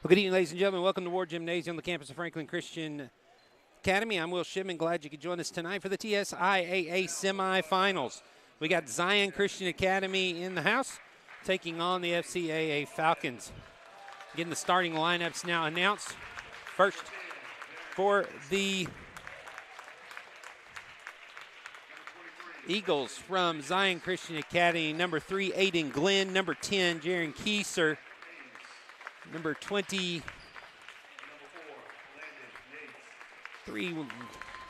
Well, good evening, ladies and gentlemen. Welcome to Ward Gymnasium on the campus of Franklin Christian Academy. I'm Will Shipman. Glad you could join us tonight for the TSIAA semifinals. We got Zion Christian Academy in the house taking on the FCA Falcons. Getting the starting lineups now announced. First for the Eagles from Zion Christian Academy, number 3, Aiden Glenn, number 10, Jaron Kieser, number 23,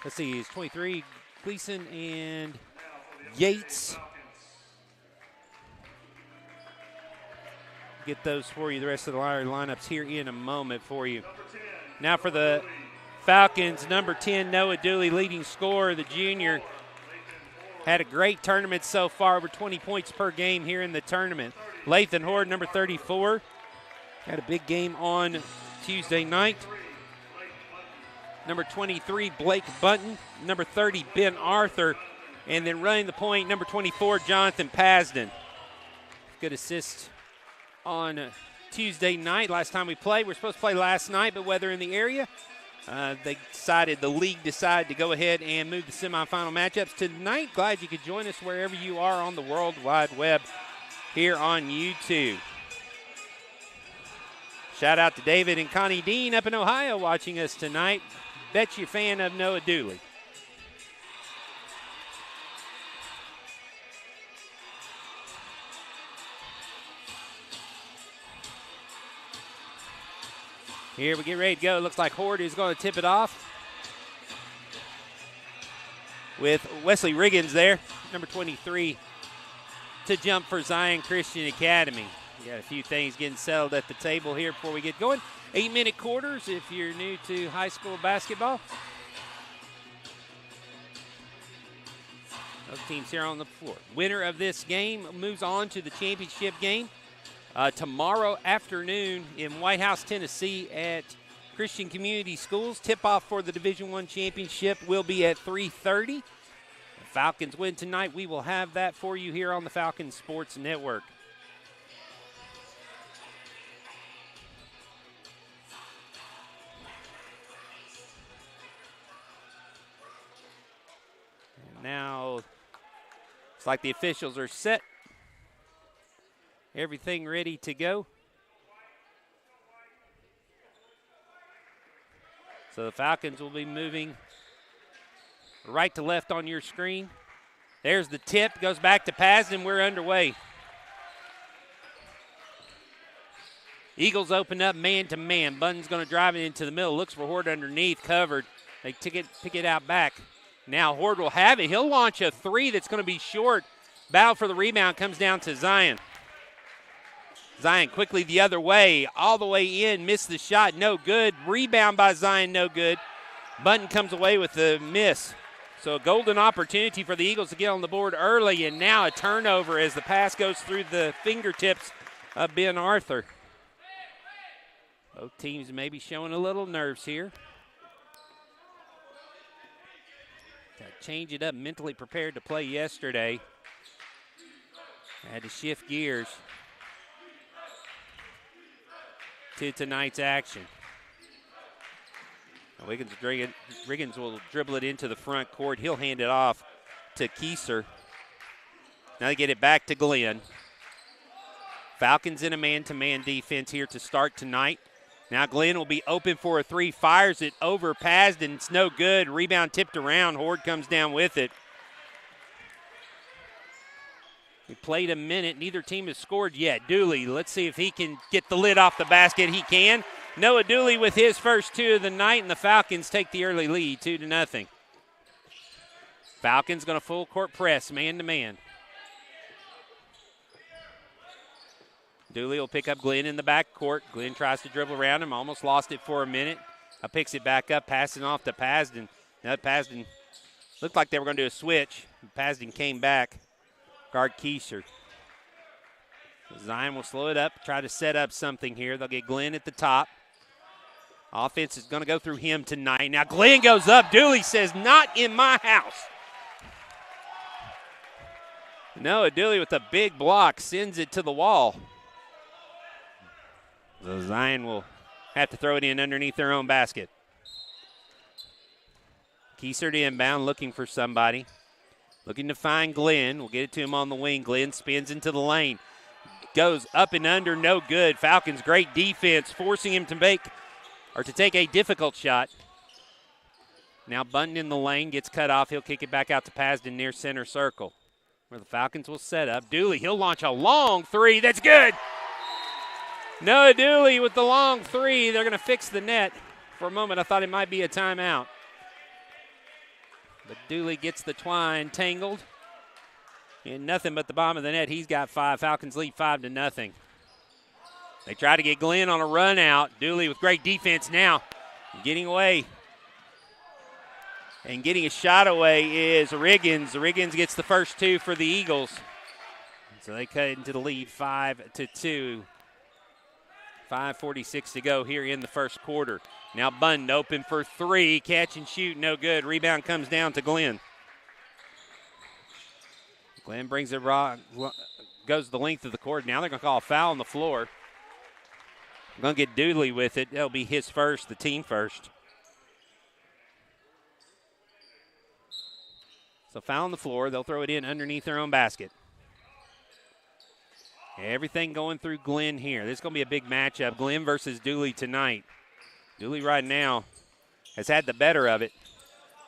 let's see, is 23, Gleason and Yates. Get those for you, the rest of the lineups here in a moment for you. Now for the Falcons, number 10, Noah Dooley, leading scorer, the junior. Had a great tournament so far, over 20 points per game here in the tournament. Lathan Horde, number 34. Had a big game on Tuesday night. Number 23, Blake Bunton. Number 30, Ben Arthur. And then running the point, number 24, Jonathan Pasden. Good assist on Tuesday night. Last time we played, we were supposed to play last night, but weather in the area. The league decided to go ahead and move the semifinal matchups to tonight. Glad you could join us wherever you are on the World Wide Web here on YouTube. Shout out to David and Connie Dean up in Ohio watching us tonight. Bet you're a fan of Noah Dooley. Here we get ready to go. It looks like Horde is going to tip it off with Wesley Riggins there, number 23, to jump for Zion Christian Academy. We got a few things getting settled at the table here before we get going. 8-minute quarters if you're new to high school basketball. Both teams here on the floor. Winner of this game moves on to the championship game tomorrow afternoon in White House, Tennessee at Christian Community Schools. Tip-off for the Division I championship will be at 3:30. If Falcons win tonight, we will have that for you here on the Falcons Sports Network. Now, it's like the officials are set. Everything ready to go. So the Falcons will be moving right to left on your screen. There's the tip, goes back to Pasden. We're underway. Eagles open up man-to-man. Bunton's going to drive it into the middle. Looks for Horde underneath, covered. They pick it out back. Now Horde will have it. He'll launch a three that's going to be short. Battle for the rebound comes down to Zion. Zion quickly the other way, all the way in, missed the shot, no good. Rebound by Zion, no good. Bunton comes away with the miss. So a golden opportunity for the Eagles to get on the board early, and now a turnover as the pass goes through the fingertips of Ben Arthur. Both teams maybe showing a little nerves here. Got to change it up, mentally prepared to play yesterday. Had to shift gears to tonight's action. Riggins will dribble it into the front court. He'll hand it off to Kieser. Now they get it back to Glenn. Falcons in a man-to-man defense here to start tonight. Now Glenn will be open for a three, fires it over Pasden. It's no good. Rebound tipped around. Horde comes down with it. We played a minute. Neither team has scored yet. Dooley, let's see if he can get the lid off the basket. He can. Noah Dooley with his first two of the night, and the Falcons take the early lead, 2-0. Falcons going to full court press, man-to-man. Dooley will pick up Glenn in the backcourt. Glenn tries to dribble around him, almost lost it for a minute. Picks it back up, passing off to Pasden. Now Pasden looked like they were going to do a switch. Pasden came back. Guard Kieser. Zion will slow it up, try to set up something here. They'll get Glenn at the top. Offense is going to go through him tonight. Now Glenn goes up. Dooley says, not in my house. Noah Dooley with a big block sends it to the wall. So Zion will have to throw it in underneath their own basket. Kieser to inbound, looking for somebody. Looking to find Glenn. We'll get it to him on the wing. Glenn spins into the lane. Goes up and under, no good. Falcons, great defense, forcing him to take a difficult shot. Now Bunton in the lane, gets cut off. He'll kick it back out to Pasden near center circle, where the Falcons will set up. Dooley, he'll launch a long three. That's good. Noah Dooley with the long three. They're going to fix the net. For a moment, I thought it might be a timeout. But Dooley gets the twine tangled. And nothing but the bottom of the net. He's got 5. Falcons lead 5-0. They try to get Glenn on a run out. Dooley with great defense now. Getting away. And getting a shot away is Riggins. Riggins gets the first 2 for the Eagles. So they cut into the lead 5-2. 5:46 to go here in the first quarter. Now Bunton open for 3. Catch and shoot, no good. Rebound comes down to Glenn. Glenn brings it raw, goes the length of the court. Now they're going to call a foul on the floor. Going to get Dooley with it. That'll be his first, the team first. So foul on the floor. They'll throw it in underneath their own basket. Everything going through Glenn here. This is going to be a big matchup. Glenn versus Dooley tonight. Dooley right now has had the better of it.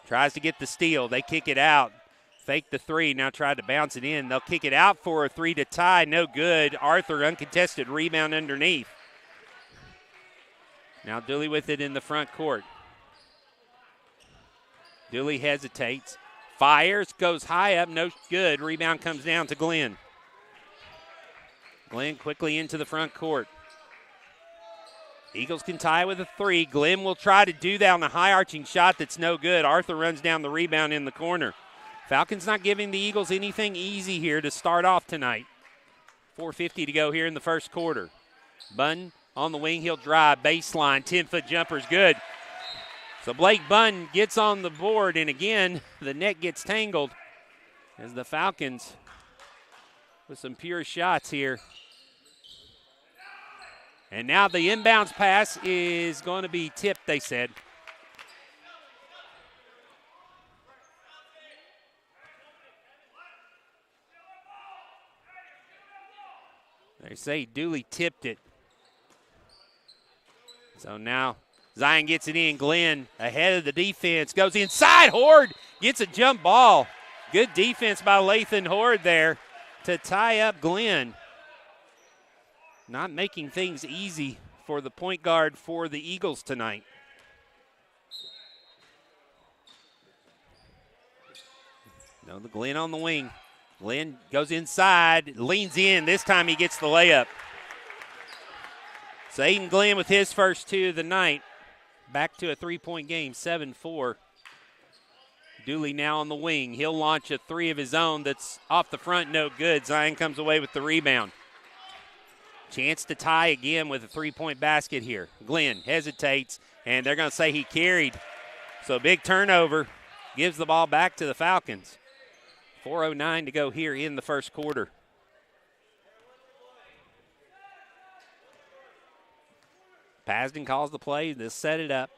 Tries to get the steal. They kick it out. Fake the 3. Now tried to bounce it in. They'll kick it out for a 3 to tie. No good. Arthur uncontested rebound underneath. Now Dooley with it in the front court. Dooley hesitates. Fires. Goes high up. No good. Rebound comes down to Glenn. Glenn quickly into the front court. Eagles can tie with a 3. Glenn will try to do that on a high-arching shot that's no good. Arthur runs down the rebound in the corner. Falcons not giving the Eagles anything easy here to start off tonight. 4:50 to go here in the first quarter. Bunton on the wing. He'll drive. Baseline. 10-foot jumper's good. So Blake Bunton gets on the board, and again, the net gets tangled as the Falcons with some pure shots here. And now the inbounds pass is going to be tipped, they said. They say Dooley tipped it. So now Zion gets it in. Glenn ahead of the defense. Goes inside. Horde gets a jump ball. Good defense by Lathan Horde there to tie up Glenn. Not making things easy for the point guard for the Eagles tonight. No, the Glenn on the wing. Glenn goes inside, leans in. This time he gets the layup. So Aiden Glenn with his first 2 of the night. Back to a 3-point game, 7-4. Dooley now on the wing. He'll launch a 3 of his own that's off the front, no good. Zion comes away with the rebound. Chance to tie again with a 3-point basket here. Glenn hesitates, and they're going to say he carried. So big turnover, gives the ball back to the Falcons. 4:09 to go here in the first quarter. Pasden calls the play. They'll set it up.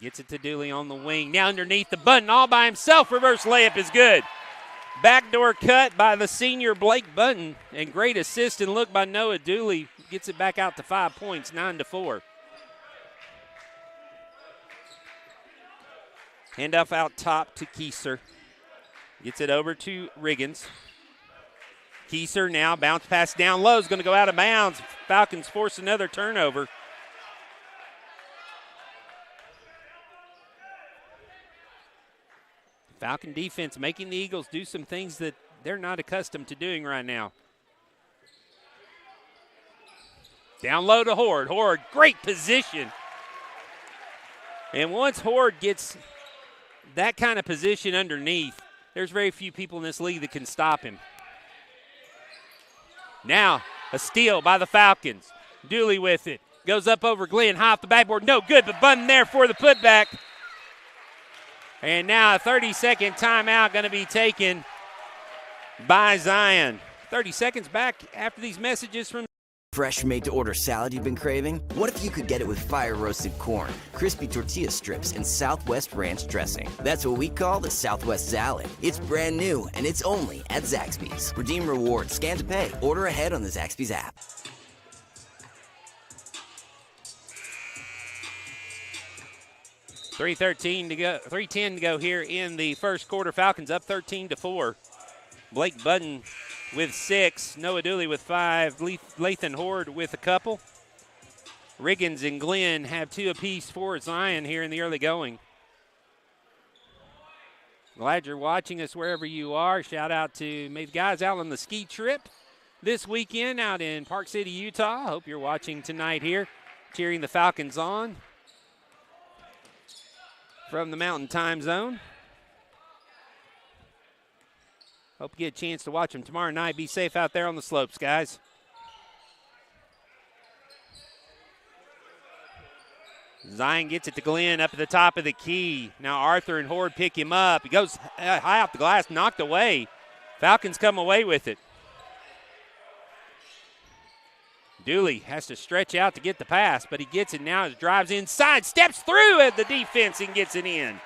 Gets it to Dooley on the wing. Now underneath the Bunton all by himself. Reverse layup is good. Backdoor cut by the senior Blake Bunton. And great assist and look by Noah Dooley. Gets it back out to 5 points, 9-4. Handoff out top to Kieser. Gets it over to Riggins. Kieser now, bounce pass down low, is going to go out of bounds. Falcons force another turnover. Falcon defense making the Eagles do some things that they're not accustomed to doing right now. Down low to Horde. Horde, great position. And once Horde gets that kind of position underneath, there's very few people in this league that can stop him. Now, a steal by the Falcons. Dooley with it. Goes up over Glenn, high off the backboard. No good, but Bunton there for the putback. And now a 30-second timeout going to be taken by Zion. 30 seconds back after these messages from Fresh made-to-order salad you've been craving? What if you could get it with fire-roasted corn, crispy tortilla strips, and Southwest ranch dressing? That's what we call the Southwest Salad. It's brand new, and it's only at Zaxby's. Redeem rewards, scan to pay, order ahead on the Zaxby's app. .3:10 to go here in the first quarter. Falcons up 13-4. Blake Budden with 6, Noah Dooley with 5, Lathan Horde with a couple. Riggins and Glenn have 2 apiece for Zion here in the early going. Glad you're watching us wherever you are. Shout out to maybe the guys out on the ski trip this weekend out in Park City, Utah. Hope you're watching tonight here, cheering the Falcons on from the Mountain Time Zone. Hope you get a chance to watch them tomorrow night. Be safe out there on the slopes, guys. Zion gets it to Glenn up at the top of the key. Now Arthur and Horde pick him up. He goes high off the glass, knocked away. Falcons come away with it. Dooley has to stretch out to get the pass, but he gets it now as drives inside, steps through at the defense and gets it in.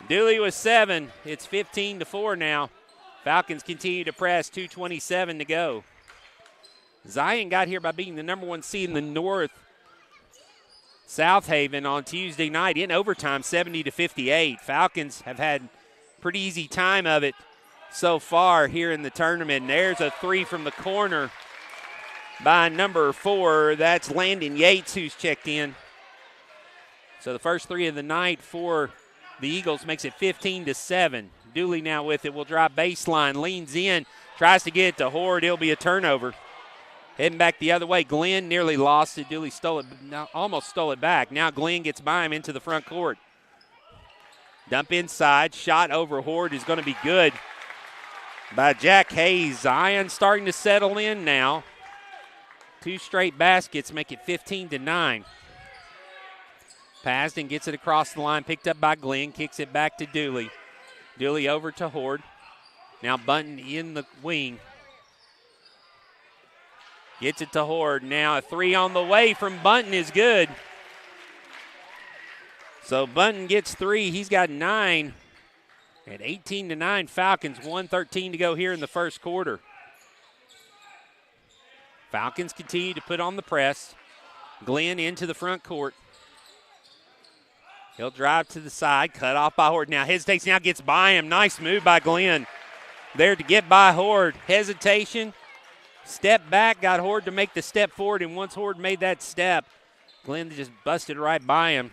Dooley with 7. It's 15-4 now. Falcons continue to press, 2:27 to go. Zion got here by beating the number 1 seed in the North, South Haven, on Tuesday night in overtime, 70-58. Falcons have had pretty easy time of it so far here in the tournament. And there's a 3 from the corner by number 4. That's Landon Yates who's checked in. So the first 3 of the night for the Eagles makes it 15-7. Dooley now with it, will drive baseline, leans in, tries to get it to Horde. It'll be a turnover. Heading back the other way, Glenn nearly lost it. Dooley stole it, almost stole it back. Now Glenn gets by him into the front court. Dump inside, shot over Horde is going to be good by Jack Hayes. Zion starting to settle in now. 2 straight baskets make it 15-9. Passed and gets it across the line, picked up by Glenn, kicks it back to Dooley. Dooley over to Horde. Now Bunton in the wing. Gets it to Horde. Now a 3 on the way from Bunton is good. So Bunton gets 3. He's got 9. At 18-9, Falcons, 1:13 to go here in the first quarter. Falcons continue to put on the press. Glenn into the front court. He'll drive to the side, cut off by Horde. Now hesitates, now gets by him. Nice move by Glenn there to get by Horde. Hesitation, step back, got Horde to make the step forward, and once Horde made that step, Glenn just busted right by him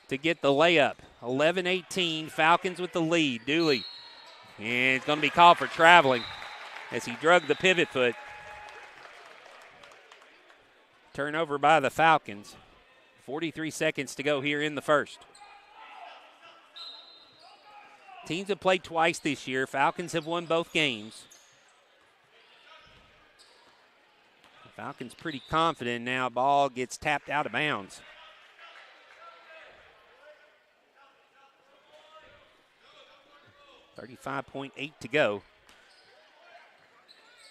to get the layup. 11-18, Falcons with the lead. Dooley, and it's going to be called for traveling as he drug the pivot foot. Turnover by the Falcons. 43 seconds to go here in the first. Teams have played twice this year. Falcons have won both games. The Falcons pretty confident now. Ball gets tapped out of bounds. .8 to go.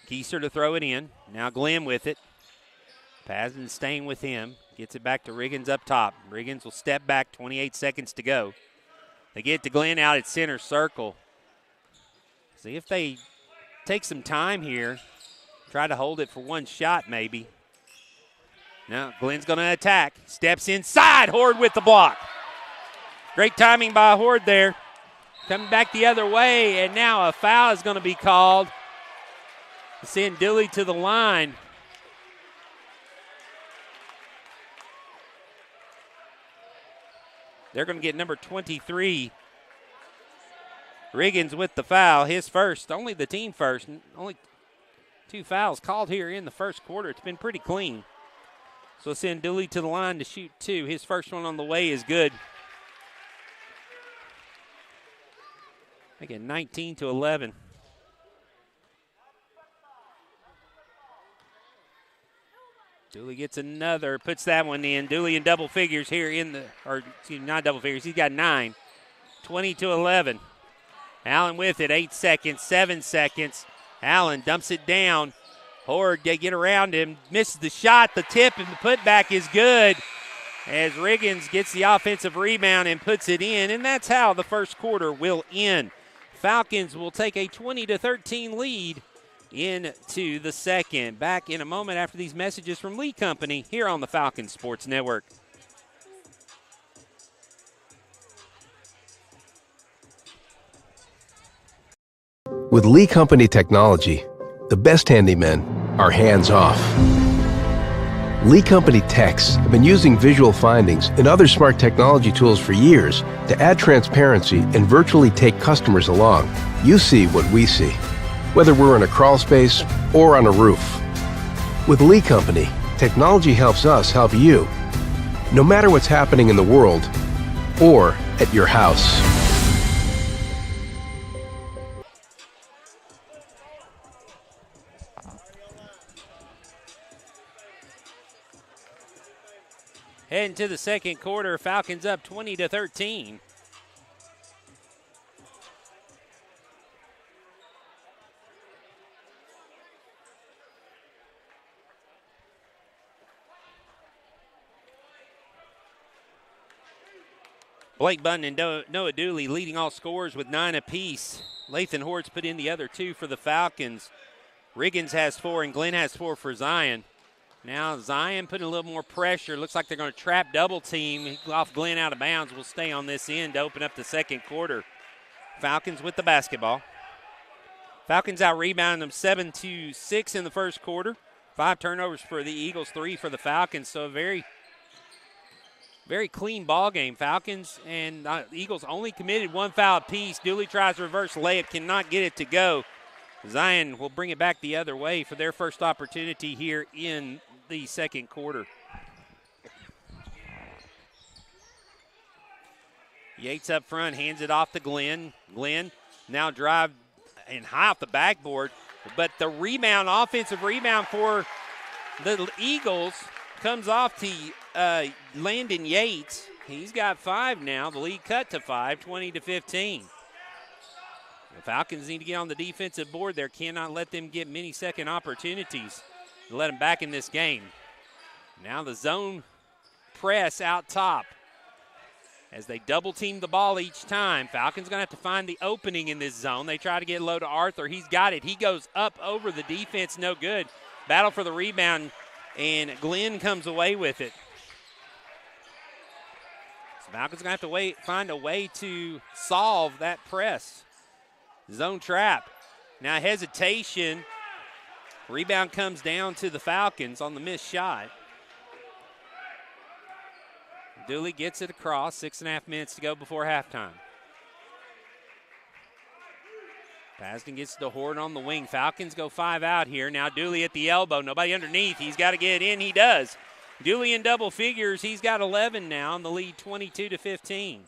Keiser to throw it in. Now Glenn with it. Pazin staying with him. Gets it back to Riggins up top. Riggins will step back, 28 seconds to go. They get to Glenn out at center circle. See if they take some time here. Try to hold it for one shot maybe. Now Glenn's going to attack. Steps inside. Horde with the block. Great timing by Horde there. Coming back the other way, and now a foul is going to be called. Send Dooley to the line. They're going to get number 23. Riggins with the foul, his first, only the team first. Only 2 fouls called here in the first quarter. It's been pretty clean. So send Dooley to the line to shoot 2. His first one on the way is good. Make it 19-11. Dooley gets another, puts that one in. Dooley in double figures here in the, or excuse me, not double figures. He's got 9. 20-11. Allen with it, 8 seconds, 7 seconds. Allen dumps it down. Horde, they get around him, misses the shot, the tip, and the putback is good as Riggins gets the offensive rebound and puts it in, and that's how the first quarter will end. Falcons will take a 20-13 lead into the second. Back in a moment after these messages from Lee Company here on the Falcons Sports Network. With Lee Company technology, the best handymen are hands-off. Lee Company techs have been using visual findings and other smart technology tools for years to add transparency and virtually take customers along. You see what we see, whether we're in a crawl space or on a roof. With Lee Company, technology helps us help you, no matter what's happening in the world or at your house. Heading to the second quarter, Falcons up 20-13. Blake Bunton and Noah Dooley leading all scorers with 9 apiece. Lathan Hort's put in the other 2 for the Falcons. Riggins has 4 and Glenn has 4 for Zion. Now Zion putting a little more pressure. Looks like they're going to trap double team. Off Glenn out of bounds. Will stay on this end to open up the second quarter. Falcons with the basketball. Falcons out rebounding them 7-6 in the first quarter. 5 turnovers for the Eagles, 3 for the Falcons. So a very clean ball game. Falcons and Eagles only committed 1 foul apiece. Dooley tries reverse layup, cannot get it to go. Zion will bring it back the other way for their first opportunity here in the second quarter. Yates up front, hands it off to Glenn. Glenn now drive and high off the backboard, but the rebound, offensive rebound for the Eagles comes off to Landon Yates. He's got 5 now. The lead cut to 5, 20-15. The Falcons need to get on the defensive board there. Cannot let them get many second opportunities to let them back in this game. Now the zone press out top as they double team the ball each time. Falcons going to have to find the opening in this zone. They try to get low to Arthur. He's got it. He goes up over the defense. No good. Battle for the rebound, and Glenn comes away with it. So Falcons going to have to find a way to solve that press. Zone trap. Now hesitation. Rebound comes down to the Falcons on the missed shot. Dooley gets it across. 6.5 minutes to go before halftime. Pasden gets the Horde on the wing. Falcons go 5 out here. Now Dooley at the elbow. Nobody underneath. He's got to get it in. He does. Dooley in double figures. He's got 11 now, and the lead 22-15.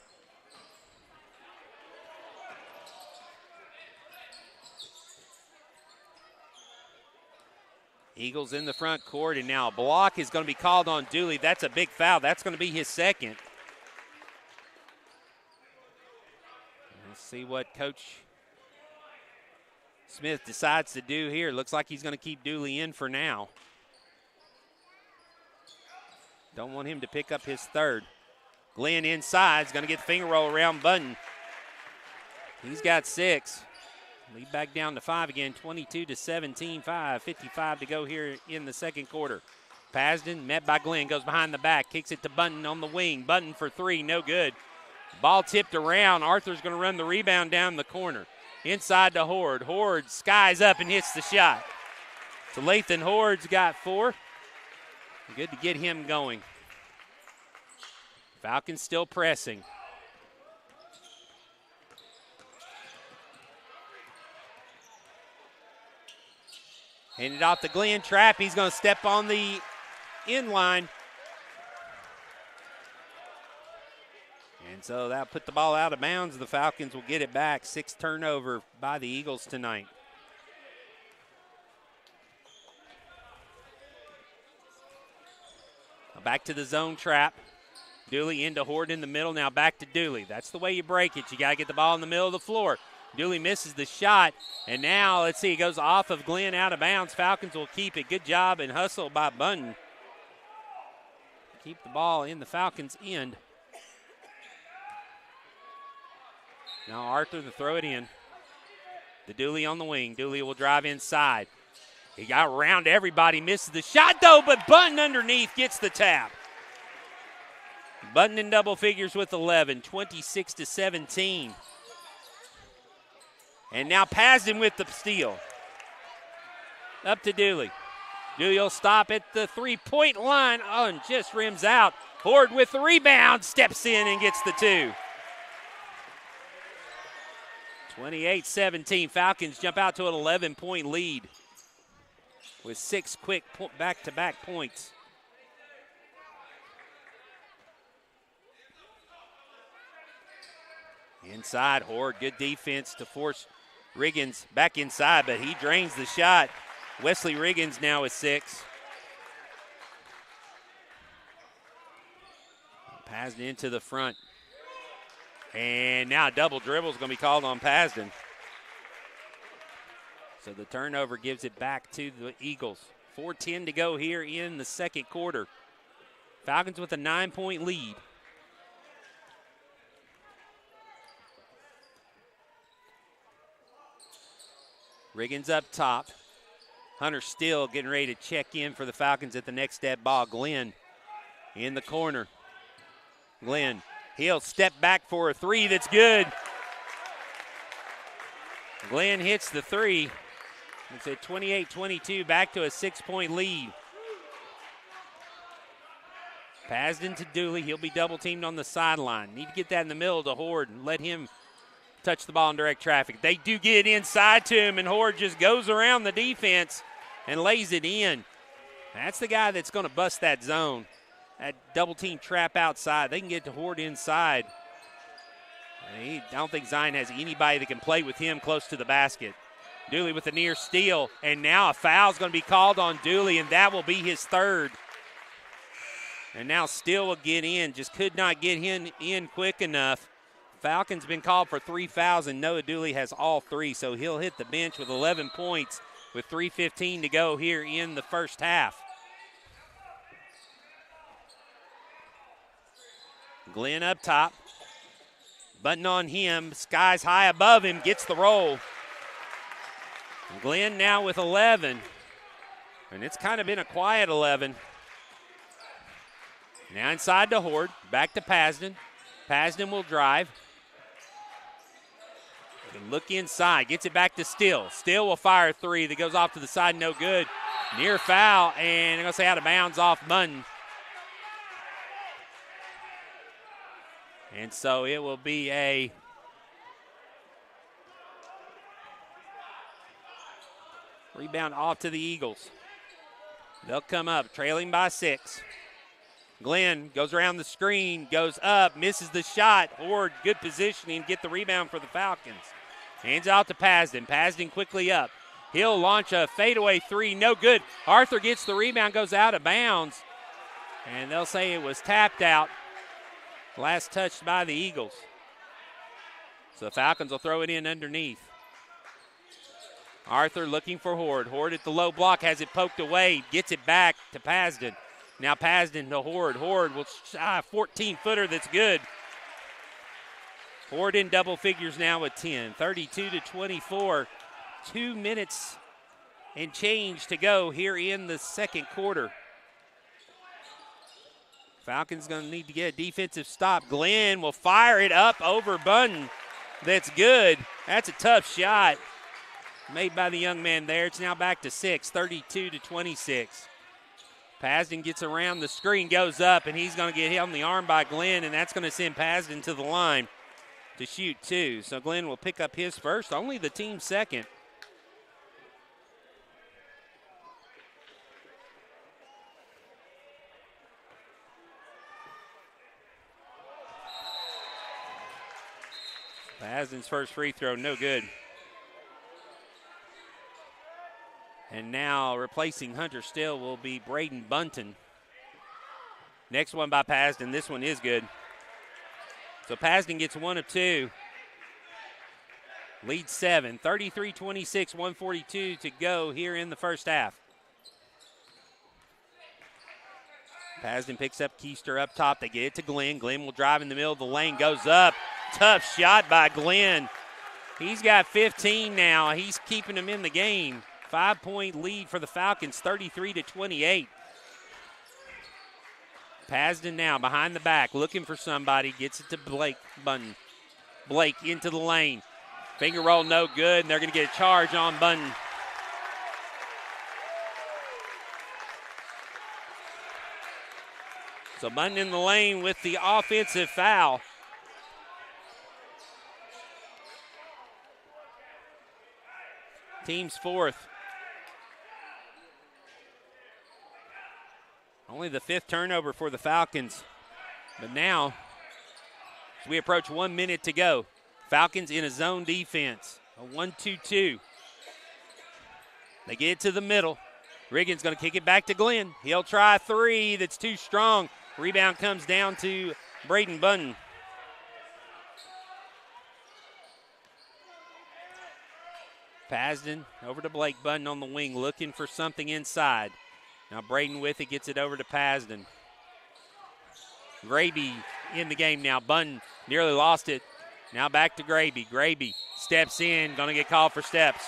Eagles in the front court, and now a block is going to be called on Dooley. That's a big foul. That's going to be his second. Let's see what Coach Smith decides to do here. Looks like he's going to keep Dooley in for now. Don't want him to pick up his third. Glenn inside is going to get the finger roll around Bunton. He's got 6. Lead back down to 5 again, 22-17, 5:55 to go here in the second quarter. Pasden met by Glenn, goes behind the back, kicks it to Bunton on the wing. Bunton for 3, no good. Ball tipped around. Arthur's going to run the rebound down the corner. Inside to Horde. Horde skies up and hits the shot. So Lathan Horde's got 4. Good to get him going. Falcons still pressing. Handed off to Glenn. Trap. He's going to step on the end line. And so that put the ball out of bounds. The Falcons will get it back. 6th turnover by the Eagles tonight. Back to the zone trap. Dooley into Horde in the middle. Now back to Dooley. That's the way you break it. You got to get the ball in the middle of the floor. Dooley misses the shot, and now, let's see, it goes off of Glenn out of bounds. Falcons will keep it. Good job and hustle by Bunton. Keep the ball in the Falcons' end. Now Arthur to throw it in. The Dooley on the wing. Dooley will drive inside. He got around everybody, misses the shot though, but Bunton underneath gets the tap. Bunton in double figures with 11, 26-17. And now Pasden with the steal. Up to Dooley. Dooley will stop at the three-point line. Oh, and just rims out. Horde with the rebound, steps in and gets the two. 28-17. Falcons jump out to an 11-point lead with 6 quick back-to-back points. Inside, Horde, good defense to force Riggins back inside, but he drains the shot. Wesley Riggins now with 6. Pasden into the front. And now a double dribble is going to be called on Pasden. So the turnover gives it back to the Eagles. 4:10 to go here in the second quarter. Falcons with a 9-point lead. Riggins up top. Hunter still getting ready to check in for the Falcons at the next step ball. Glenn in the corner. Glenn, he'll step back for a three that's good. Glenn hits the three. It's at 28-22, back to a 6-point lead. Pasden to Dooley. He'll be double teamed on the sideline. Need to get that in the middle to Horde and let him touch the ball in direct traffic. They do get inside to him, and Horde just goes around the defense and lays it in. That's the guy that's going to bust that zone. That double team trap outside. They can get to Horde inside. I don't think Zion has anybody that can play with him close to the basket. Dooley with a near steal, and now a foul is going to be called on Dooley, and that will be his third. And now Steele will get in, just could not get him in quick enough. Falcons been called for 3 fouls, and Noah Dooley has all 3, so he'll hit the bench with 11 points with 3:15 to go here in the first half. Glenn up top. Button on him, skies high above him, gets the roll. Glenn now with 11, and it's kind of been a quiet 11. Now inside to Horde, back to Pasden. Pasden will drive. And look inside, gets it back to Steele. Steele will fire a three that goes off to the side, no good. Near foul, and I'm going to say out of bounds off Bunton. And so it will be a rebound off to the Eagles. They'll come up, trailing by 6. Glenn goes around the screen, goes up, misses the shot. Horde, good positioning, get the rebound for the Falcons. Hands out to Pasden. Pasden quickly up. He'll launch a fadeaway three, no good. Arthur gets the rebound, goes out of bounds. And they'll say it was tapped out. Last touched by the Eagles. So the Falcons will throw it in underneath. Arthur looking for Horde. Horde at the low block, has it poked away, gets it back to Pasden. Now Pasden to Horde. Horde will shy a 14-footer that's good. Horde in double figures now with 10. 32-24. 2 minutes and change to go here in the second quarter. Falcons going to need to get a defensive stop. Glenn will fire it up over Bunton. That's good. That's a tough shot made by the young man there. It's now back to 6, 32-26. Pasden gets around the screen, goes up, and he's going to get hit on the arm by Glenn, and that's going to send Pasden to the line to shoot 2. So Glenn will pick up his first, only the team's second. Pasden's first free throw, no good. And now replacing Hunter Still will be Braden Bunton. Next one by Pasden. This one is good. So Pasden gets 1 of 2. Lead 7, 33-26, 142 to go here in the first half. Pasden picks up Keister up top. They get it to Glenn. Glenn will drive in the middle of the lane, goes up. Tough shot by Glenn. He's got 15 now. He's keeping them in the game. 5-point lead for the Falcons, 33-28. Pasden now behind the back, looking for somebody. Gets it to Blake Bunton. Blake into the lane. Finger roll no good, and they're going to get a charge on Bunton. So Bunton in the lane with the offensive foul. Team's fourth. Only the 5th turnover for the Falcons. But now, as we approach 1 minute to go, Falcons in a zone defense, a 1-2-2. They get it to the middle. Riggins going to kick it back to Glenn. He'll try a 3 that's too strong. Rebound comes down to Braden Bunton. Pasden over to Blake Bunton on the wing, looking for something inside. Now Braden with it, gets it over to Pasden. Graby in the game now. Bunton nearly lost it. Now back to Graby. Graby steps in, going to get called for steps.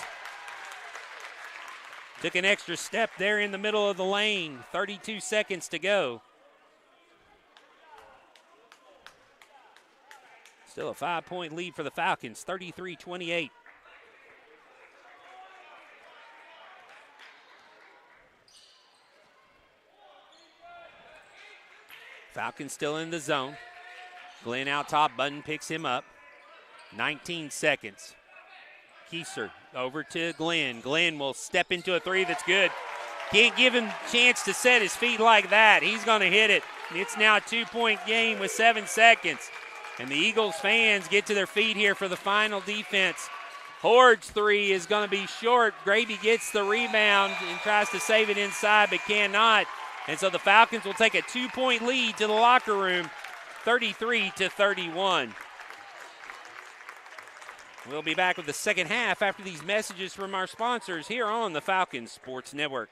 Took an extra step there in the middle of the lane. 32 seconds to go. Still a 5-point lead for the Falcons, 33-28. Falcons still in the zone. Glenn out top, Bunton picks him up. 19 seconds. Keister over to Glenn. Glenn will step into a 3 that's good. Can't give him a chance to set his feet like that. He's going to hit it. It's now a 2-point game with 7 seconds. And the Eagles fans get to their feet here for the final defense. Horde's 3 is going to be short. Graby gets the rebound and tries to save it inside but cannot. And so the Falcons will take a 2-point lead to the locker room, 33-31. We'll be back with the second half after these messages from our sponsors here on the Falcons Sports Network.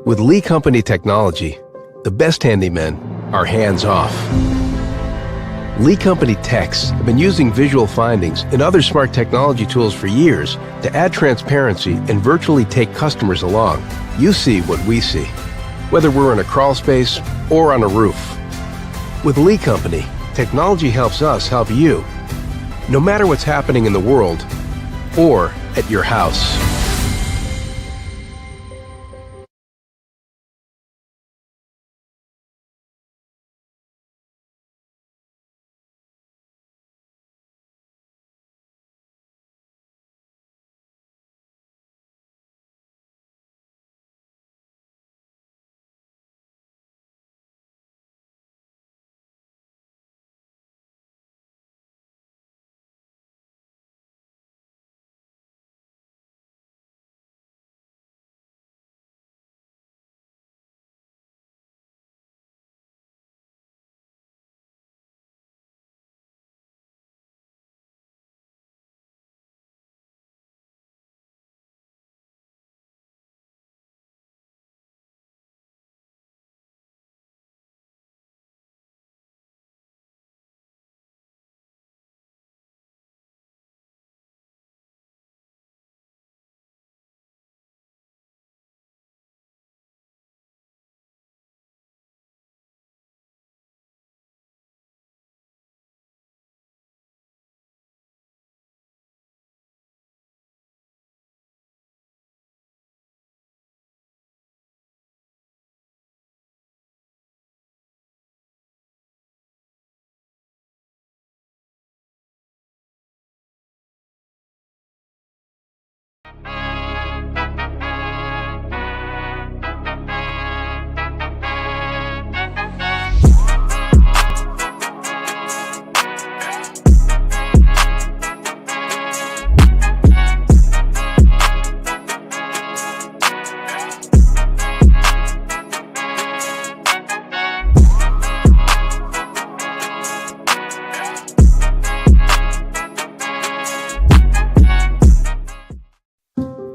With Lee Company technology, the best handymen are hands-off. Lee Company techs have been using visual findings and other smart technology tools for years to add transparency and virtually take customers along. You see what we see, whether we're in a crawl space or on a roof. With Lee Company, technology helps us help you, no matter what's happening in the world or at your house.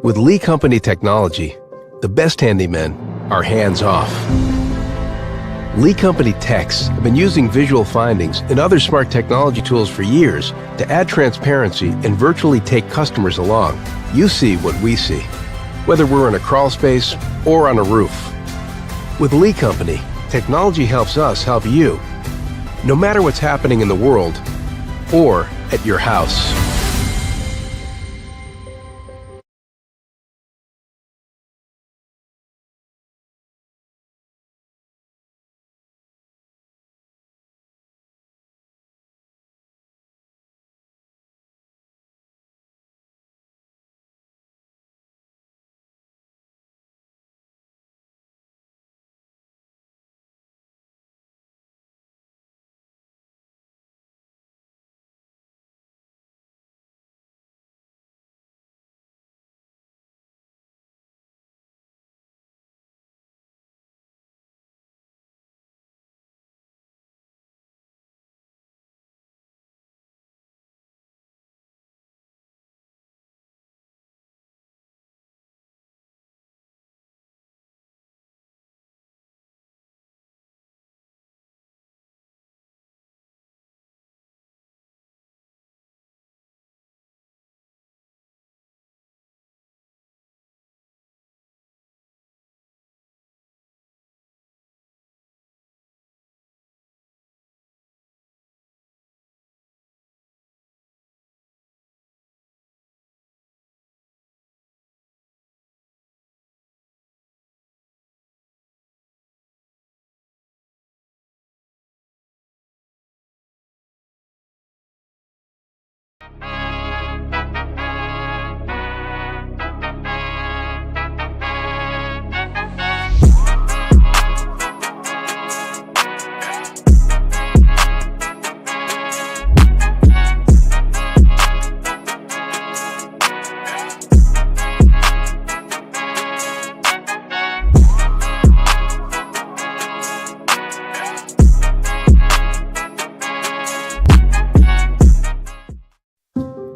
With Lee Company technology, the best handymen are hands-off. Lee Company techs have been using visual findings and other smart technology tools for years to add transparency and virtually take customers along. You see what we see, whether we're in a crawl space or on a roof. With Lee Company, technology helps us help you, no matter what's happening in the world or at your house.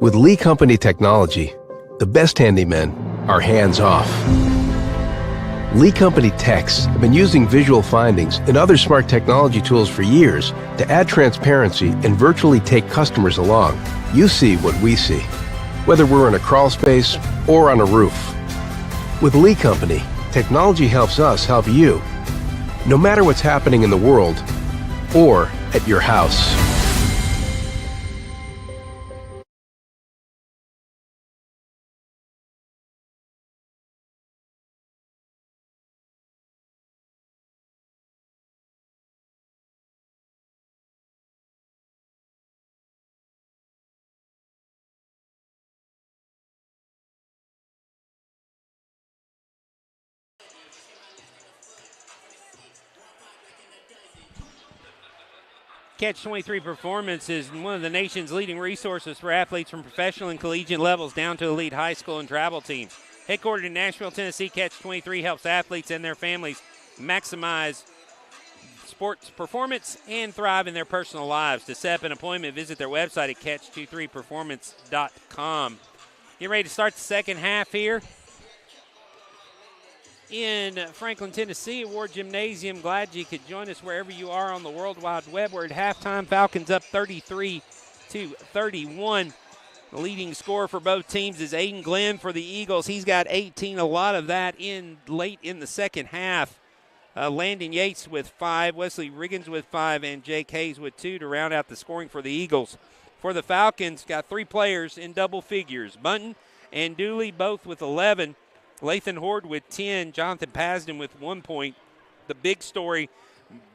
With Lee Company technology, the best handymen are hands-off. Lee Company techs have been using visual findings and other smart technology tools for years to add transparency and virtually take customers along. You see what we see, whether we're in a crawl space or on a roof. With Lee Company, technology helps us help you, no matter what's happening in the world or at your house. Catch 23 Performance is one of the nation's leading resources for athletes from professional and collegiate levels down to elite high school and travel teams. Headquartered in Nashville, Tennessee, Catch 23 helps athletes and their families maximize sports performance and thrive in their personal lives. To set up an appointment, visit their website at catch23performance.com. Get ready to start the second half here in Franklin, Tennessee, at Ward Gymnasium. Glad you could join us wherever you are on the World Wide Web. We're at halftime. Falcons up 33-31. The leading scorer for both teams is Aiden Glenn for the Eagles. He's got 18, a lot of that in late in the second half. Landon Yates with 5, Wesley Riggins with 5, and Jake Hayes with 2 to round out the scoring for the Eagles. For the Falcons, got 3 players in double figures. Bunton and Dooley both with 11. Lathan Horde with 10, Jonathan Pasden with 1 point. The big story,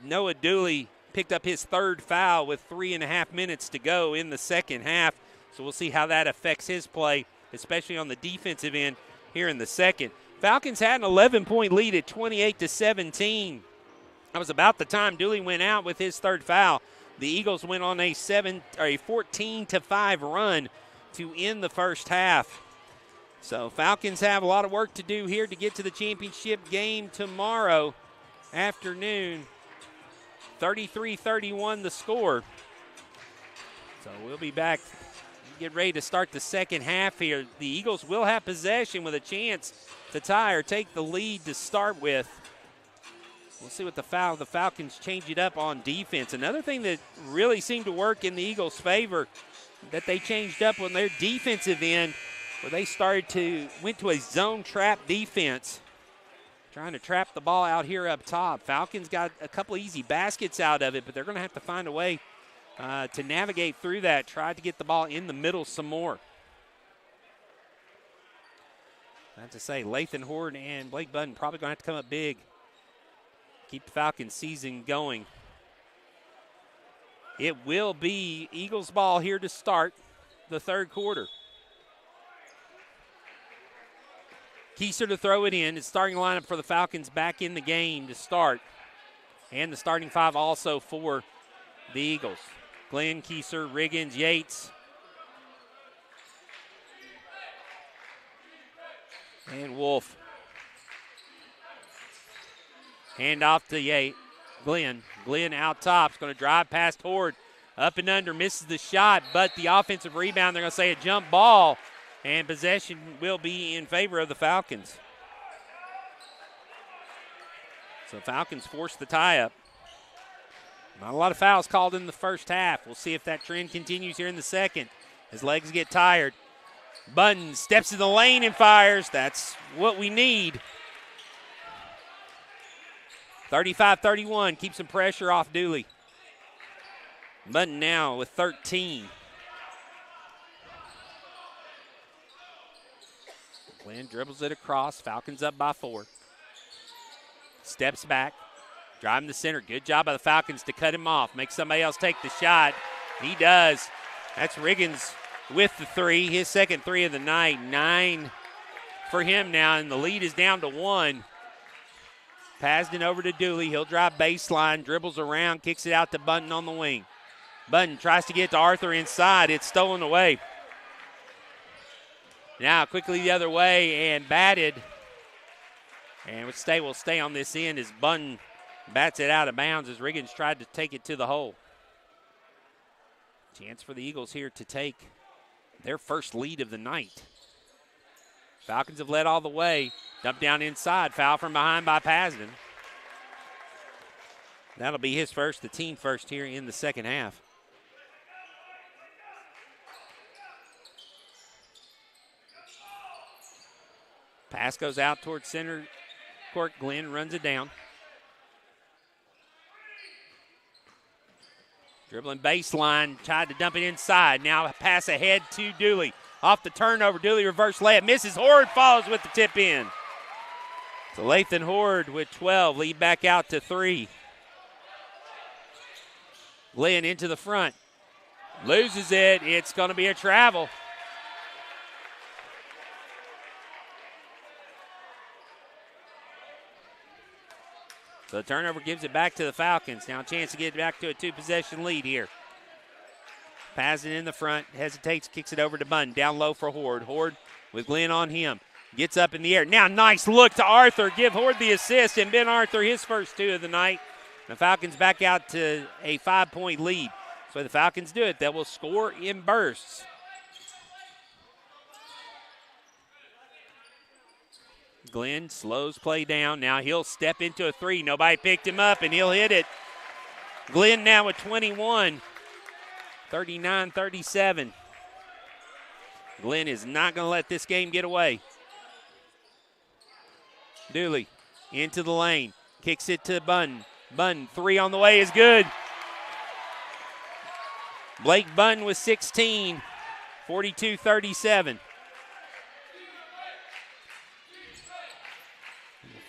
Noah Dooley picked up his 3rd foul with 3.5 minutes to go in the second half. So we'll see how that affects his play, especially on the defensive end here in the second. Falcons had an 11-point lead at 28-17. That was about the time Dooley went out with his 3rd foul. The Eagles went on a 14-5 run to end the first half. So Falcons have a lot of work to do here to get to the championship game tomorrow afternoon. 33-31 the score. So we'll be back get ready to start the second half here. The Eagles will have possession with a chance to tie or take the lead to start with. We'll see what the Falcons change it up on defense. Another thing that really seemed to work in the Eagles' favor that they changed up on their defensive end, where they went to a zone trap defense, trying to trap the ball out here up top. Falcons got a couple easy baskets out of it, but they're going to have to find a way to navigate through that, try to get the ball in the middle some more. I have to say, Lathan Horde and Blake Budden probably going to have to come up big. Keep the Falcons season going. It will be Eagles ball here to start the third quarter. Kieser to throw it in. It's starting lineup for the Falcons back in the game to start. And the starting five also for the Eagles. Glenn, Kieser, Riggins, Yates. And Wolf. Hand off to Glenn. Glenn out top. Is going to drive past Horde. Up and under. Misses the shot. But the offensive rebound, they're going to say a jump ball. And possession will be in favor of the Falcons. So Falcons force the tie-up. Not a lot of fouls called in the first half. We'll see if that trend continues here in the second. His legs get tired. Button steps in the lane and fires. That's what we need. 35-31, keeps some pressure off Dooley. Button now with 13. Glenn dribbles it across. Falcons up by 4. Steps back. Driving the center. Good job by the Falcons to cut him off. Make somebody else take the shot. He does. That's Riggins with the 3. His second 3 of the night. 9 for him now, and the lead is down to 1. Pasden over to Dooley. He'll drive baseline, dribbles around, kicks it out to Bunton on the wing. Bunton tries to get to Arthur inside. It's stolen away. Now quickly the other way and batted. And will stay on this end as Bunton bats it out of bounds as Riggins tried to take it to the hole. Chance for the Eagles here to take their first lead of the night. Falcons have led all the way. Dump down inside. Foul from behind by Pasden. That'll be his first, the team first here in the second half. Pass goes out towards center court. Glenn runs it down. Dribbling baseline, tried to dump it inside. Now pass ahead to Dooley. Off the turnover, Dooley reverse layup. Misses. Horde follows with the tip in. So Lathan Horde with 12, lead back out to 3. Glenn into the front. Loses it. It's going to be a travel. So the turnover gives it back to the Falcons. Now a chance to get back to a 2-possession lead here. Pasden in the front, hesitates, kicks it over to Bunn. Down low for Horde. Horde with Glenn on him. Gets up in the air. Now nice look to Arthur. Give Horde the assist, and Ben Arthur his first 2 of the night. The Falcons back out to a 5-point lead. So the Falcons do it. They will score in bursts. Glenn slows play down. Now he'll step into a 3. Nobody picked him up, and he'll hit it. Glenn now with 21. 39-37. Glenn is not going to let this game get away. Dooley into the lane. Kicks it to Bunn. Bunn, 3 on the way is good. Blake Bunn with 16. 42-37.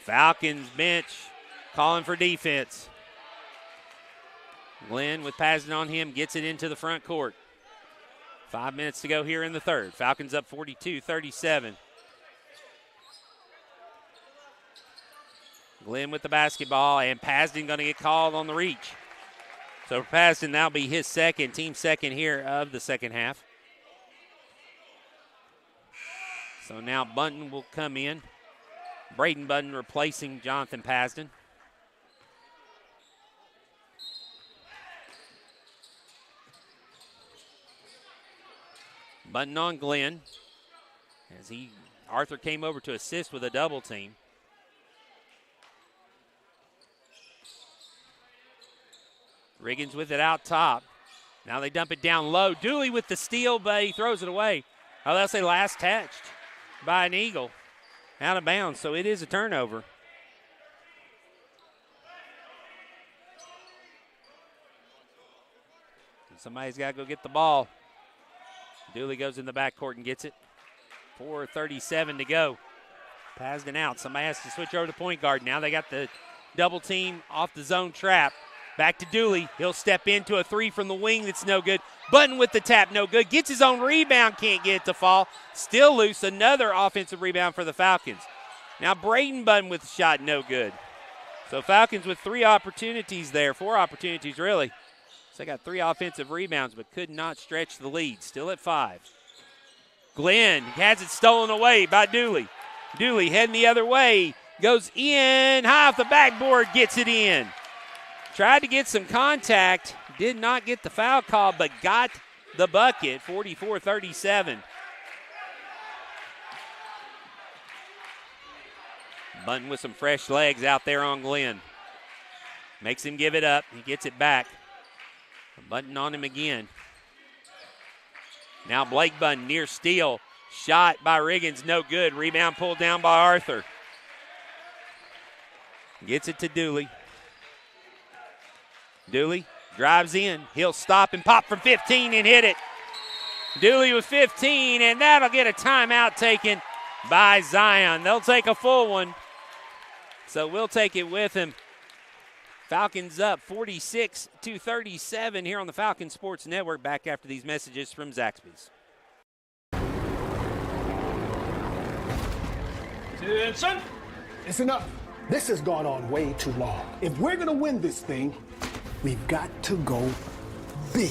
Falcons bench calling for defense. Glenn with Pasden on him, gets it into the front court. 5 minutes to go here in the third. Falcons up 42-37. Glenn with the basketball, and Pasden going to get called on the reach. So for Pasden, that'll be his second, team second here of the second half. So now Bunton will come in. Braden Bunton replacing Jonathan Pasden. Button on Glenn as Arthur came over to assist with a double team. Riggins with it out top. Now they dump it down low. Dooley with the steal, but he throws it away. Oh, they'll say last touched by an Eagle. Out of bounds, so it is a turnover. Somebody's got to go get the ball. Dooley goes in the backcourt and gets it. 4:37 to go. Pasden out. Somebody has to switch over to point guard. Now they got the double team off the zone trap. Back to Dooley. He'll step into a three from the wing that's no good. Button with the tap, no good. Gets his own rebound, can't get it to fall. Still loose. Another offensive rebound for the Falcons. Now Braden Button with the shot, no good. So Falcons with 3 opportunities there, 4 opportunities really. So they got 3 offensive rebounds, but could not stretch the lead. Still at 5. Glenn has it stolen away by Dooley. Dooley heading the other way. Goes in, high off the backboard, gets it in. Tried to get some contact, did not get the foul call, but got the bucket, 44-37. Button with some fresh legs out there on Glenn. Makes him give it up. He gets it back. Button on him again. Now Blake Button near steal. Shot by Riggins, no good. Rebound pulled down by Arthur. Gets it to Dooley. Dooley drives in. He'll stop and pop from 15 and hit it. Dooley with 15, and that'll get a timeout taken by Zion. They'll take a full one. So we'll take it with him. Falcons up 46-37 here on the Falcon Sports Network. Back after these messages from Zaxby's. Attention! It's enough. This has gone on way too long. If we're gonna win this thing, we've got to go big.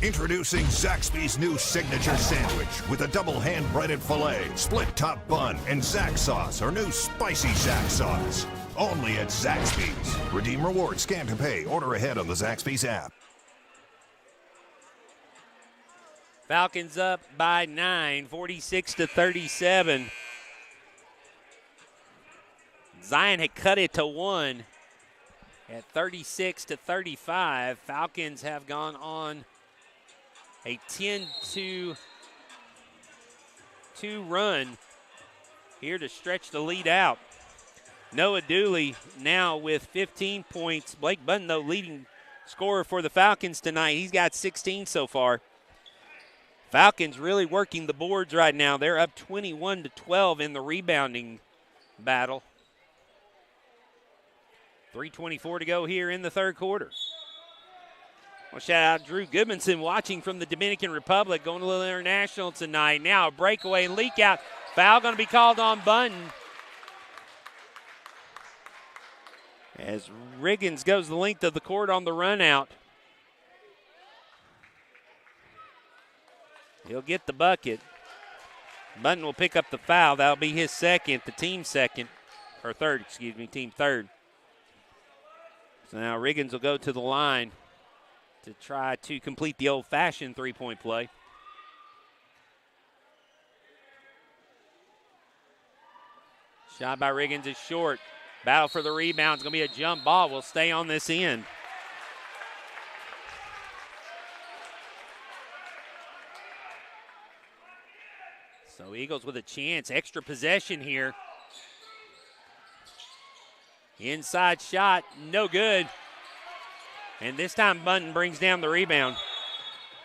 Introducing Zaxby's new signature sandwich with a double hand-breaded filet, split top bun, and Zax sauce, or new spicy Zax sauce. Only at Zaxby's. Redeem rewards, scan to pay, order ahead on the Zaxby's app. Falcons up by 9, 46-37. Zion had cut it to 1 at 36-35. Falcons have gone on a 10-2 run here to stretch the lead out. Noah Dooley now with 15 points. Blake Button, though, leading scorer for the Falcons tonight. He's got 16 so far. Falcons really working the boards right now. They're up 21-12 in the rebounding battle. 3:24 to go here in the third quarter. Well, shout out Drew Goodmanson watching from the Dominican Republic, going to a little international tonight. Now a breakaway and leak out. Foul going to be called on Button. As Riggins goes the length of the court on the run out. He'll get the bucket. Button will pick up the foul. That'll be his second, the team second, or third, excuse me, team third. So now Riggins will go to the line to try to complete the old-fashioned three-point play. Shot by Riggins is short. Battle for the rebound. It's going to be a jump ball. Will stay on this end. So Eagles with a chance. Extra possession here. Inside shot, no good. And this time Button brings down the rebound.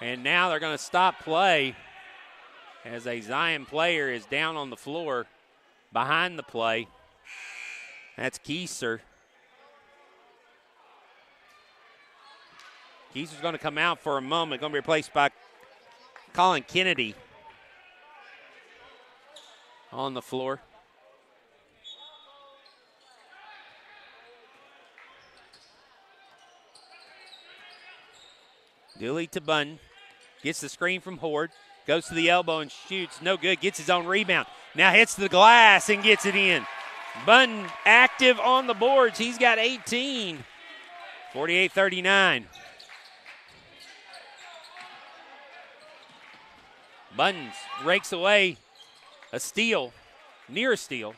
And now they're going to stop play as a Zion player is down on the floor behind the play. That's Keiser. Keiser's going to come out for a moment. Going to be replaced by Colin Kennedy on the floor. Dooley to Button. Gets the screen from Horde. Goes to the elbow and shoots. No good. Gets his own rebound. Now hits the glass and gets it in. Button active on the boards. He's got 18. 48-39. Buttons rakes away a steal, near a steal.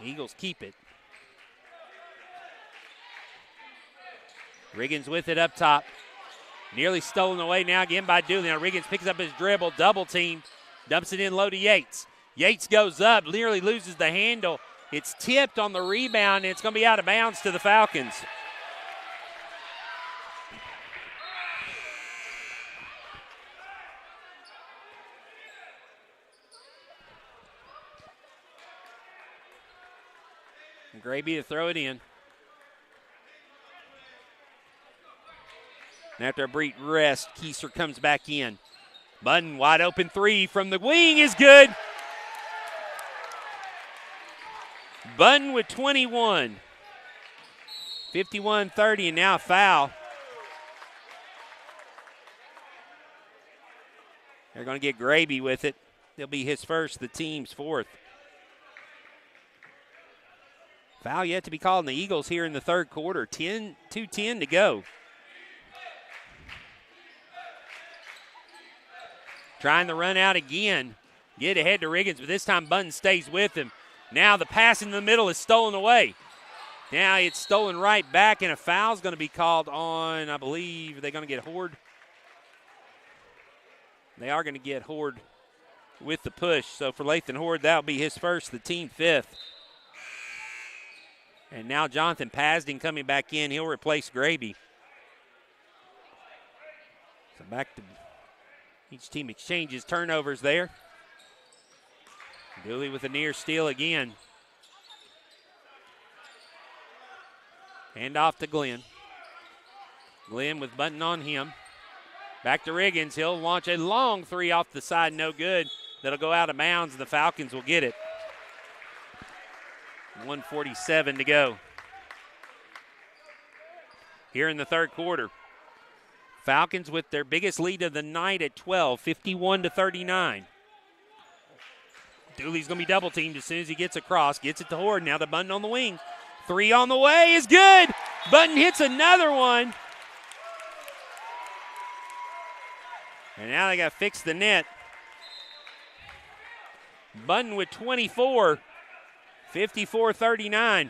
Eagles keep it. Riggins with it up top. Nearly stolen away now again by Dooley. Now Riggins picks up his dribble, double team, dumps it in low to Yates. Yates goes up, nearly loses the handle. It's tipped on the rebound, and it's going to be out of bounds to the Falcons. Graby to throw it in. And after a brief rest, Keiser comes back in. Button, wide open three from the wing is good. Button with 21. 51-30, and now a foul. They're going to get Graby with it. They'll be his first, the team's fourth. Foul yet to be called on the Eagles here in the third quarter. 2:10 to go. Trying to run out again. Get ahead to Riggins, but this time Button stays with him. Now the pass in the middle is stolen away. Now it's stolen right back, and a foul's going to be called on, I believe, they're going to get Horde. They are going to get Horde with the push. So for Lathan Horde, that'll be his first, the team fifth. And now Jonathan Pasden coming back in. He'll replace Graby. So back to each team exchanges turnovers there. Dooley with a near steal again. Hand off to Glenn. Glenn with Button on him. Back to Riggins. He'll launch a long three off the side. No good. That'll go out of bounds, and the Falcons will get it. 1:47 to go. Here in the third quarter. Falcons with their biggest lead of the night at 12, 51-39. Dooley's going to be double teamed as soon as he gets across. Gets it to Horde. Now to Button on the wing. Three on the way is good. Button hits another one. And now they got to fix the net. Button with 24. 54-39.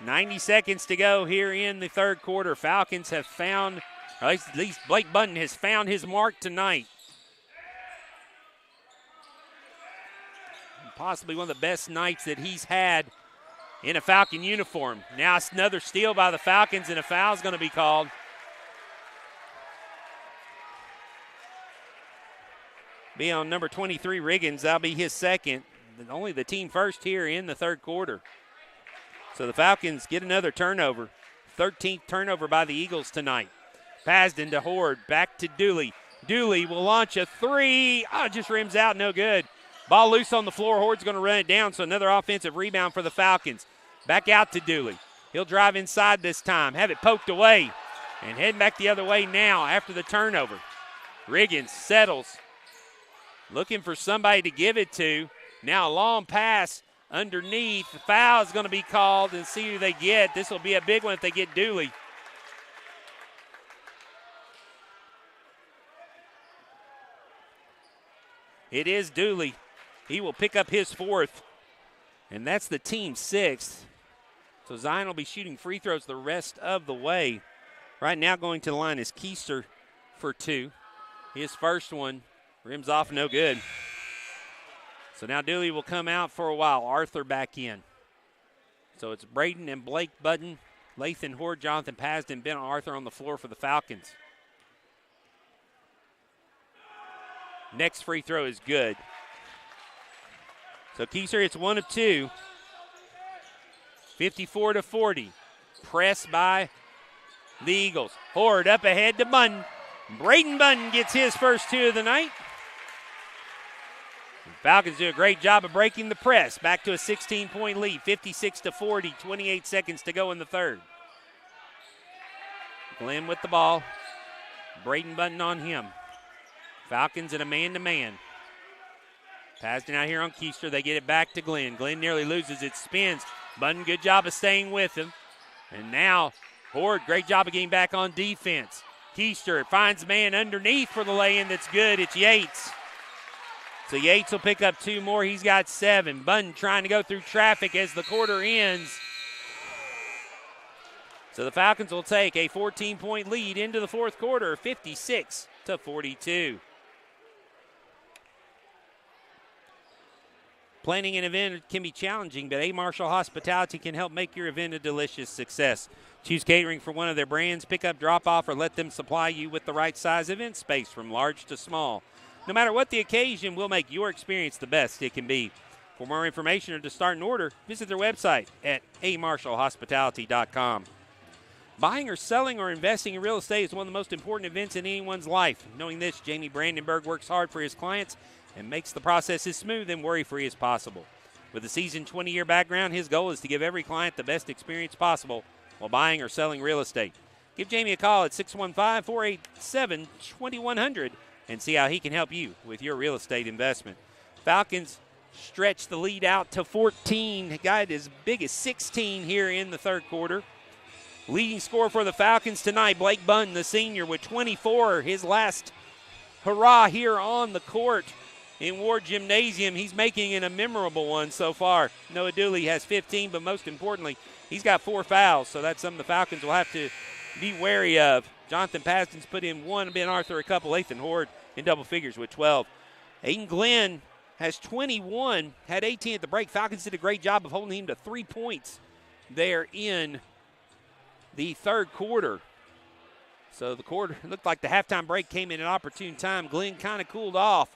$90 to go here in the third quarter. Falcons have found, or at least Blake Button has found his mark tonight. Possibly one of the best nights that he's had in a Falcon uniform. Now it's another steal by the Falcons, and a foul is going to be called. Be on number 23, Riggins. That'll be his second. Only the team first here in the third quarter. So the Falcons get another turnover. 13th turnover by the Eagles tonight. Pasden to Horde. Back to Dooley. Dooley will launch a three. Just rims out. No good. Ball loose on the floor. Horde's going to run it down. So another offensive rebound for the Falcons. Back out to Dooley. He'll drive inside this time. Have it poked away. And heading back the other way now after the turnover. Riggins settles. Looking for somebody to give it to. Now a long pass underneath. The foul is going to be called, and see who they get. This will be a big one if they get Dooley. It is Dooley. He will pick up his fourth, and that's the team sixth. So Zion will be shooting free throws the rest of the way. Right now going to the line is Keister for two. His first one. Rims off, no good. So now Dooley will come out for a while. Arthur back in. So it's Braden and Blake Button, Lathan Horde, Jonathan Pasden, Ben Arthur on the floor for the Falcons. Next free throw is good. So Keiser hits one of two. 54-40. Pressed by the Eagles. Horde up ahead to Button. Braden Button gets his first two of the night. Falcons do a great job of breaking the press. Back to a 16-point lead, 56-40, 28 seconds to go in the third. Glenn with the ball. Braden Button on him. Falcons in a man-to-man. Pasden out here on Keister. They get it back to Glenn. Glenn nearly loses it, spins. Button, good job of staying with him. And now Horde, great job of getting back on defense. Keister finds man underneath for the lay-in that's good. It's Yates. So Yates will pick up 2 more. He's got 7. Bunn trying to go through traffic as the quarter ends. So the Falcons will take a 14-point lead into the fourth quarter, 56-42. Planning an event can be challenging, but A. Marshall Hospitality can help make your event a delicious success. Choose catering for one of their brands, pick up, drop off, or let them supply you with the right size event space from large to small. No matter what the occasion, we'll make your experience the best it can be. For more information or to start an order, visit their website at amarshallhospitality.com. Buying or selling or investing in real estate is one of the most important events in anyone's life. Knowing this, Jamie Brandenburg works hard for his clients and makes the process as smooth and worry-free as possible. With a seasoned 20-year background, his goal is to give every client the best experience possible while buying or selling real estate. Give Jamie a call at 615-487-2100 and see how he can help you with your real estate investment. Falcons stretch the lead out to 14. Got as big as 16 here in the third quarter. Leading scorer for the Falcons tonight, Blake Bunn, the senior, with 24. His last hurrah here on the court in Ward Gymnasium. He's making it a memorable one so far. Noah Dooley has 15, but most importantly, he's got 4 fouls, so that's something the Falcons will have to be wary of. Jonathan Paston's put in 1, Ben Arthur a couple, Lathan Horde in double figures with 12. Aiden Glenn has 21, had 18 at the break. Falcons did a great job of holding him to 3 points there in the third quarter. So the quarter looked like the halftime break came in an opportune time. Glenn kind of cooled off,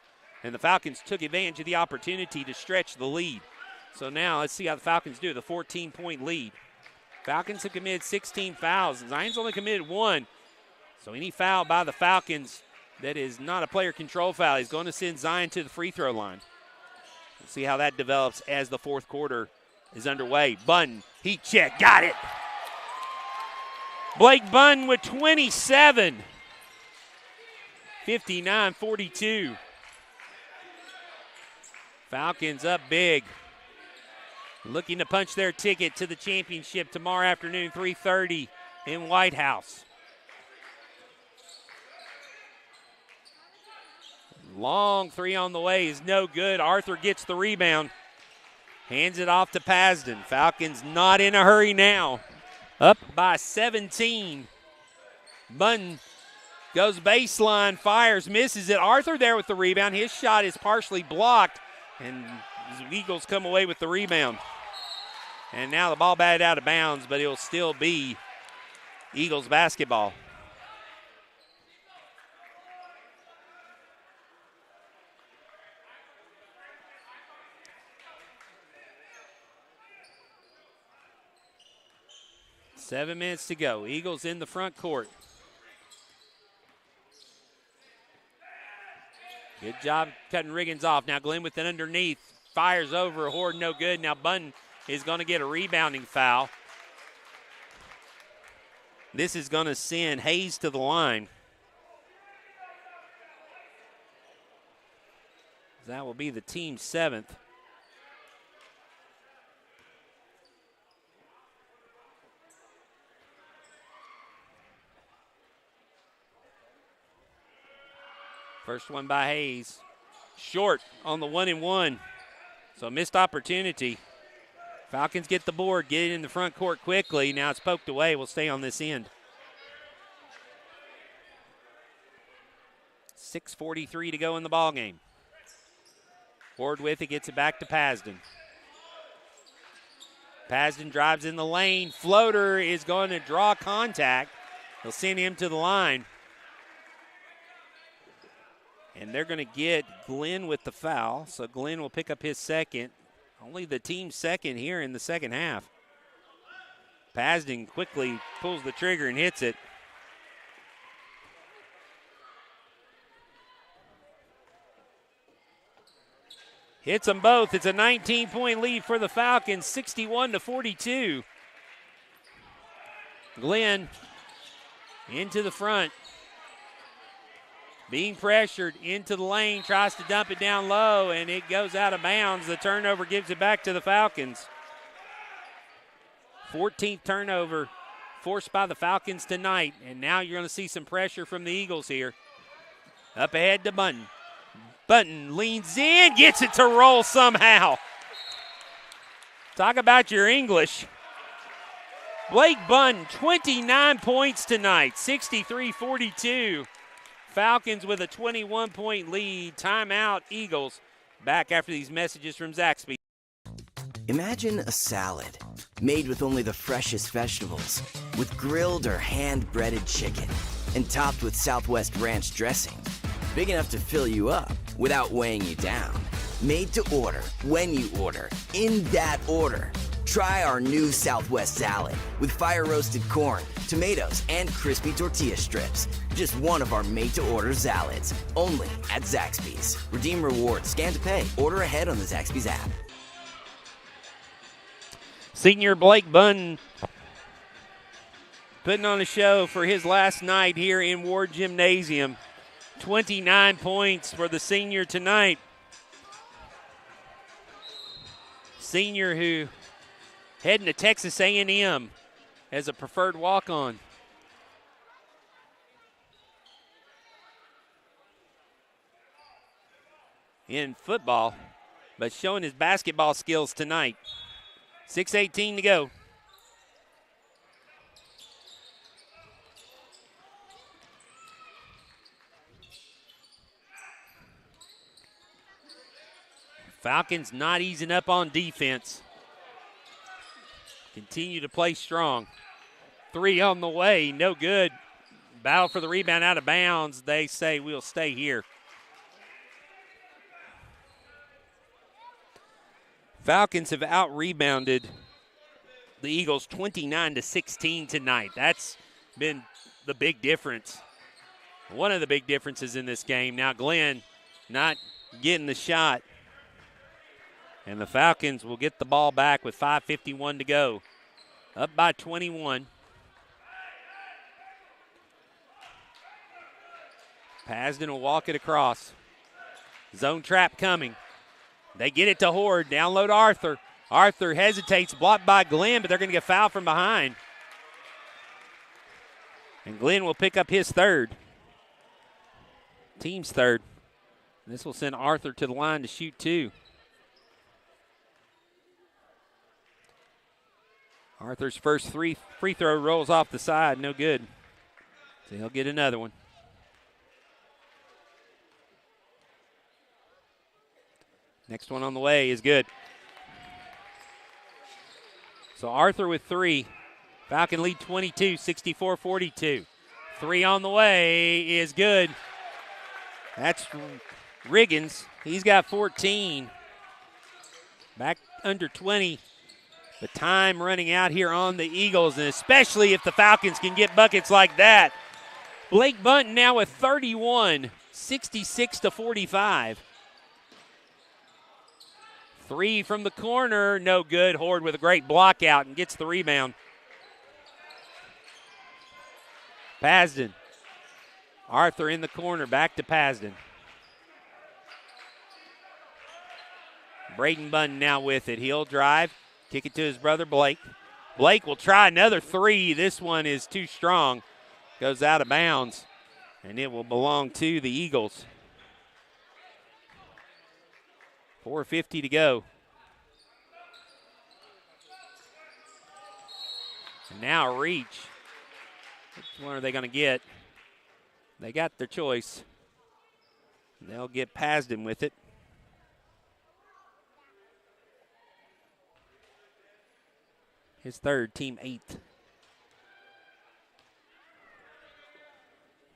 and the Falcons took advantage of the opportunity to stretch the lead. So now let's see how the Falcons do. The 14-point lead. Falcons have committed 16 fouls. Zion's only committed 1. So any foul by the Falcons that is not a player control foul is going to send Zion to the free throw line. We'll see how that develops as the fourth quarter is underway. Bunn, heat check, got it. Blake Bunn with 27. 59-42. Falcons up big. Looking to punch their ticket to the championship tomorrow afternoon, 3:30 in White House. Long 3 on the way is no good. Arthur gets the rebound. Hands it off to Pasden. Falcons not in a hurry now. Up by 17. Bunn goes baseline, fires, misses it. Arthur there with the rebound. His shot is partially blocked, and the Eagles come away with the rebound. And now the ball batted out of bounds, but it'll still be Eagles basketball. Seven minutes to go. Eagles in the front court. Good job cutting Riggins off. Now Glenn with it underneath. Fires over. Horde no good. Now Bunn is going to get a rebounding foul. This is going to send Hayes to the line. That will be the team's 7th. First one by Hayes. Short on the 1-and-1. So missed opportunity. Falcons get the board, get it in the front court quickly. Now it's poked away. We'll stay on this end. 6:43 to go in the ballgame. Ford with it, gets it back to Pasden. Pasden drives in the lane. Floater is going to draw contact. They'll send him to the line. And they're going to get Glenn with the foul. So Glenn will pick up his second. Only the team's second here in the second half. Pasden quickly pulls the trigger and hits it. Hits them both. It's a 19-point lead for the Falcons, 61-42. Glenn into the front. Being pressured into the lane, tries to dump it down low, and it goes out of bounds. The turnover gives it back to the Falcons. 14th turnover forced by the Falcons tonight. And now you're going to see some pressure from the Eagles here. Up ahead to Bunton. Bunton leans in, gets it to roll somehow. Talk about your English. Blake Bunton, 29 points tonight, 63-42. Falcons with a 21-point lead. Timeout, Eagles. Back after these messages from Zaxby. Imagine a salad made with only the freshest vegetables, with grilled or hand-breaded chicken, and topped with Southwest Ranch dressing. Big enough to fill you up without weighing you down. Made to order, when you order, in that order. Try our new Southwest salad with fire-roasted corn, tomatoes, and crispy tortilla strips. Just one of our made-to-order salads, only at Zaxby's. Redeem rewards, scan to pay, order ahead on the Zaxby's app. Senior Blake Bunton putting on a show for his last night here in Ward Gymnasium. 29 points for the senior tonight. Senior who heading to Texas A&M as a preferred walk-on. In football, but showing his basketball skills tonight. 6:18 to go. Falcons not easing up on defense. Continue to play strong. 3 on the way, no good. Battle for the rebound out of bounds. They say we'll stay here. Falcons have out-rebounded the Eagles 29-16 tonight. That's been the big difference. One of the big differences in this game. Now Glenn not getting the shot. And the Falcons will get the ball back with 5:51 to go. Up by 21. Pasden will walk it across. Zone trap coming. They get it to Horde. Download Arthur. Arthur hesitates, blocked by Glenn, but they're going to get fouled from behind. And Glenn will pick up his third. Team's third. This will send Arthur to the line to shoot 2. Arthur's first free throw rolls off the side, no good. So he'll get another one. Next one on the way is good. So Arthur with 3. Falcon lead 22, 64-42. 3 on the way is good. That's Riggins. He's got 14. Back under 20. The time running out here on the Eagles, and especially if the Falcons can get buckets like that. Blake Bunton now with 31, 66-45. 3 from the corner, no good. Horde with a great block out and gets the rebound. Pasden. Arthur in the corner, back to Pasden. Braden Bunton now with it. He'll drive. Kick it to his brother Blake. Blake will try another 3. This one is too strong. Goes out of bounds, and it will belong to the Eagles. 4:50 to go. And now reach. Which one are they going to get? They got their choice. They'll get Pasden with it. His third, team 8th.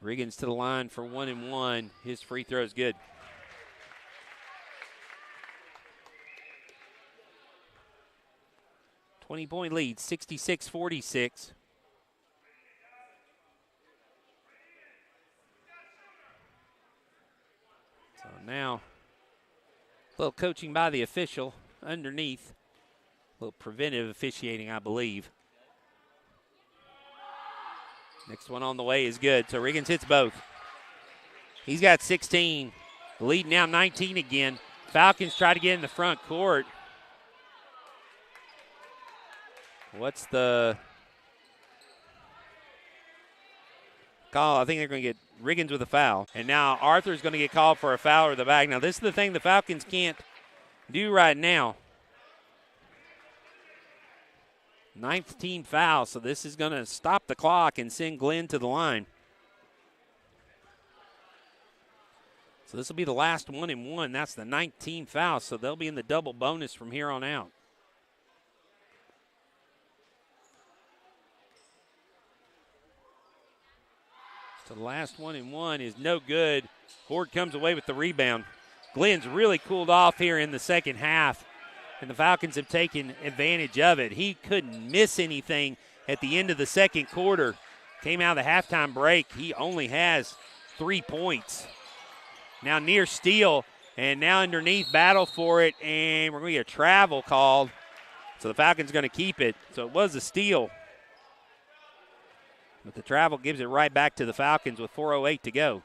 Riggins to the line for 1 and 1. His free throw is good. .20 lead, 66-46. So now, a little coaching by the official underneath. A little preventive officiating, I believe. Next one on the way is good. So Riggins hits both. He's got 16. The lead now 19 again. Falcons try to get in the front court. What's the call. I think they're going to get Riggins with a foul. And now Arthur's going to get called for a foul or the back. Now, this is the thing the Falcons can't do right now. 9th team foul, so this is going to stop the clock and send Glenn to the line. So this will be the last 1-and-1. That's the 9th team foul, so they'll be in the double bonus from here on out. So the last 1-and-1 is no good. Horde comes away with the rebound. Glenn's really cooled off here in the second half, and the Falcons have taken advantage of it. He couldn't miss anything at the end of the second quarter. Came out of the halftime break. He only has 3 points. Now near steal, and now underneath, battle for it, and we're going to get a travel called. So the Falcons going to keep it. So it was a steal. But the travel gives it right back to the Falcons with 4:08 to go.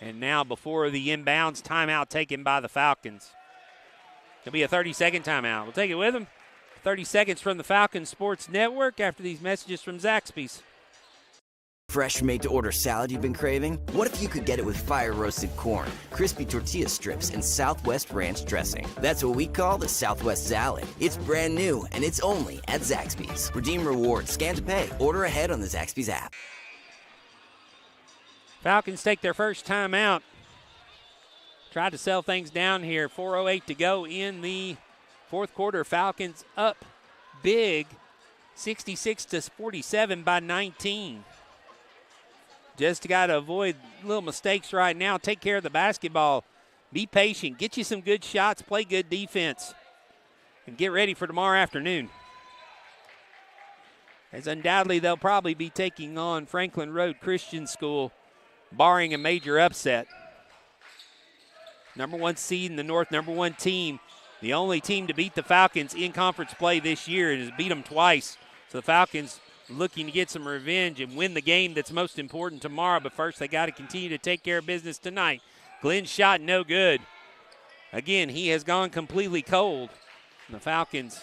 And now before the inbounds, timeout taken by the Falcons. It'll be a 30-second timeout. We'll take it with them. 30 seconds from the Falcons Sports Network after these messages from Zaxby's. Fresh made-to-order salad you've been craving? What if you could get it with fire-roasted corn, crispy tortilla strips, and Southwest ranch dressing? That's what we call the Southwest Salad. It's brand new, and it's only at Zaxby's. Redeem rewards, scan to pay, order ahead on the Zaxby's app. Falcons take their first timeout. Tried to sell things down here. 4:08 to go in the fourth quarter. Falcons up big, 66-47 by 19. Just got to avoid little mistakes right now. Take care of the basketball. Be patient. Get you some good shots. Play good defense. And get ready for tomorrow afternoon. As undoubtedly they'll probably be taking on Franklin Road Christian School, barring a major upset. Number 1 seed in the North, number 1 team. The only team to beat the Falcons in conference play this year and has beat them twice. So the Falcons looking to get some revenge and win the game that's most important tomorrow. But first, they got to continue to take care of business tonight. Glenn's shot no good. Again, he has gone completely cold. And the Falcons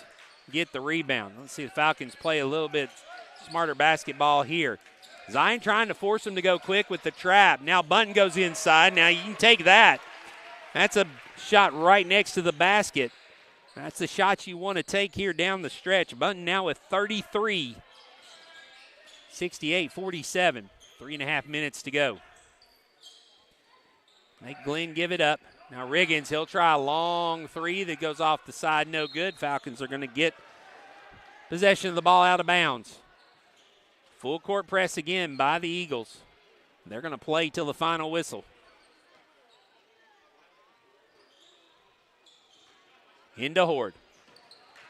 get the rebound. Let's see the Falcons play a little bit smarter basketball here. Zion trying to force him to go quick with the trap. Now Bunton goes inside. Now you can take that. That's a shot right next to the basket. That's the shot you want to take here down the stretch. Bunton now with 33. 68-47. 3.5 minutes to go. Make Glenn give it up. Now Riggins, he'll try a long three that goes off the side. No good. Falcons are going to get possession of the ball out of bounds. Full court press again by the Eagles. They're going to play till the final whistle. Into Horde.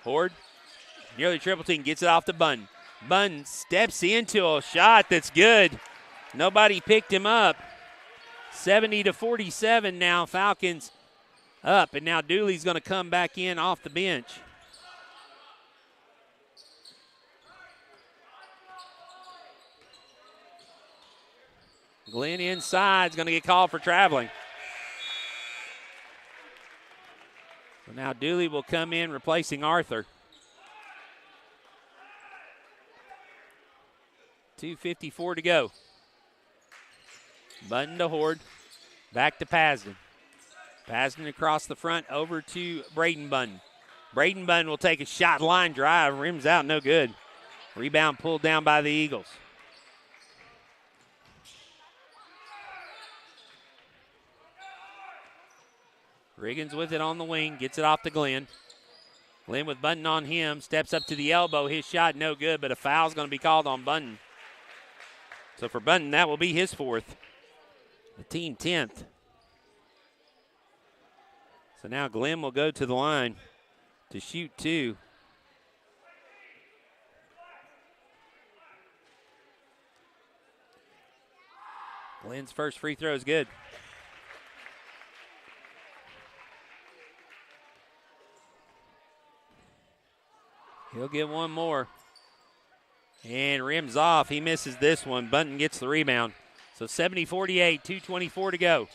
Horde, nearly triple team, gets it off to Bunn. Bunn steps into a shot that's good. Nobody picked him up. 70-47 now, Falcons up. And now Dooley's going to come back in off the bench. Glenn inside is going to get called for traveling. So now Dooley will come in replacing Arthur. 2:54 to go. Button to Horde. Back to Pasden. Pasden across the front over to Braden Bunn. Braden Bunn will take a shot, line drive, rims out, no good. Rebound pulled down by the Eagles. Riggins with it on the wing, gets it off to Glenn. Glenn with Bunton on him, steps up to the elbow. His shot no good, but a foul's going to be called on Bunton. So for Bunton, that will be his fourth. The team 10th. So now Glenn will go to the line to shoot two. Glenn's first free throw is good. He'll get one more. And rims off. He misses this one. Bunton gets the rebound. So 70-48, 2:24 to go.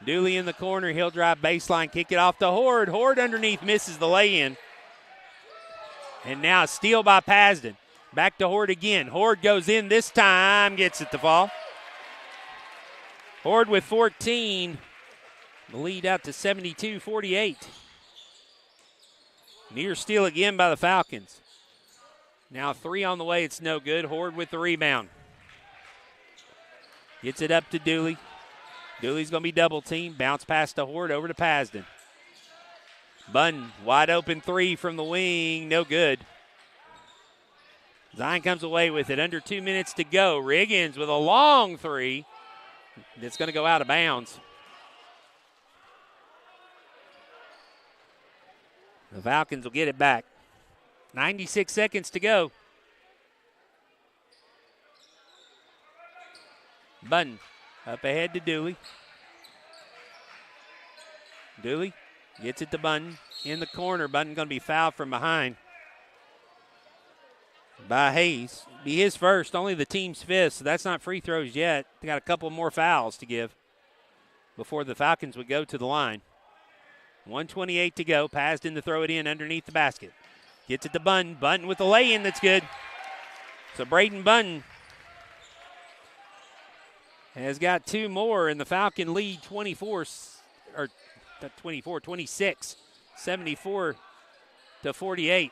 Dooley in the corner. He'll drive baseline, kick it off to Horde. Horde underneath misses the lay-in. And now a steal by Pasden. Back to Horde again. Horde goes in this time, gets it to fall. Horde with 14. The lead out to 72-48. Near steal again by the Falcons. Now 3 on the way, it's no good. Horde with the rebound. Gets it up to Dooley. Dooley's going to be double teamed. Bounce pass to Horde, over to Pasden. Bunn, wide open 3 from the wing, no good. Zion comes away with it. Under 2 minutes to go. Riggins with a long 3 that's going to go out of bounds. The Falcons will get it back. 96 seconds to go. Bunn up ahead to Dooley. Dooley gets it to Bunn in the corner. Bunn going to be fouled from behind by Hayes. Be his first, only the team's 5th, so that's not free throws yet. They got a couple more fouls to give before the Falcons would go to the line. 1:28 to go. Pasden to throw it in underneath the basket. Gets it to Bunn. Bunn with the lay-in that's good. So Braden Bunn has got 2 more, and the Falcon lead 26, 74-48.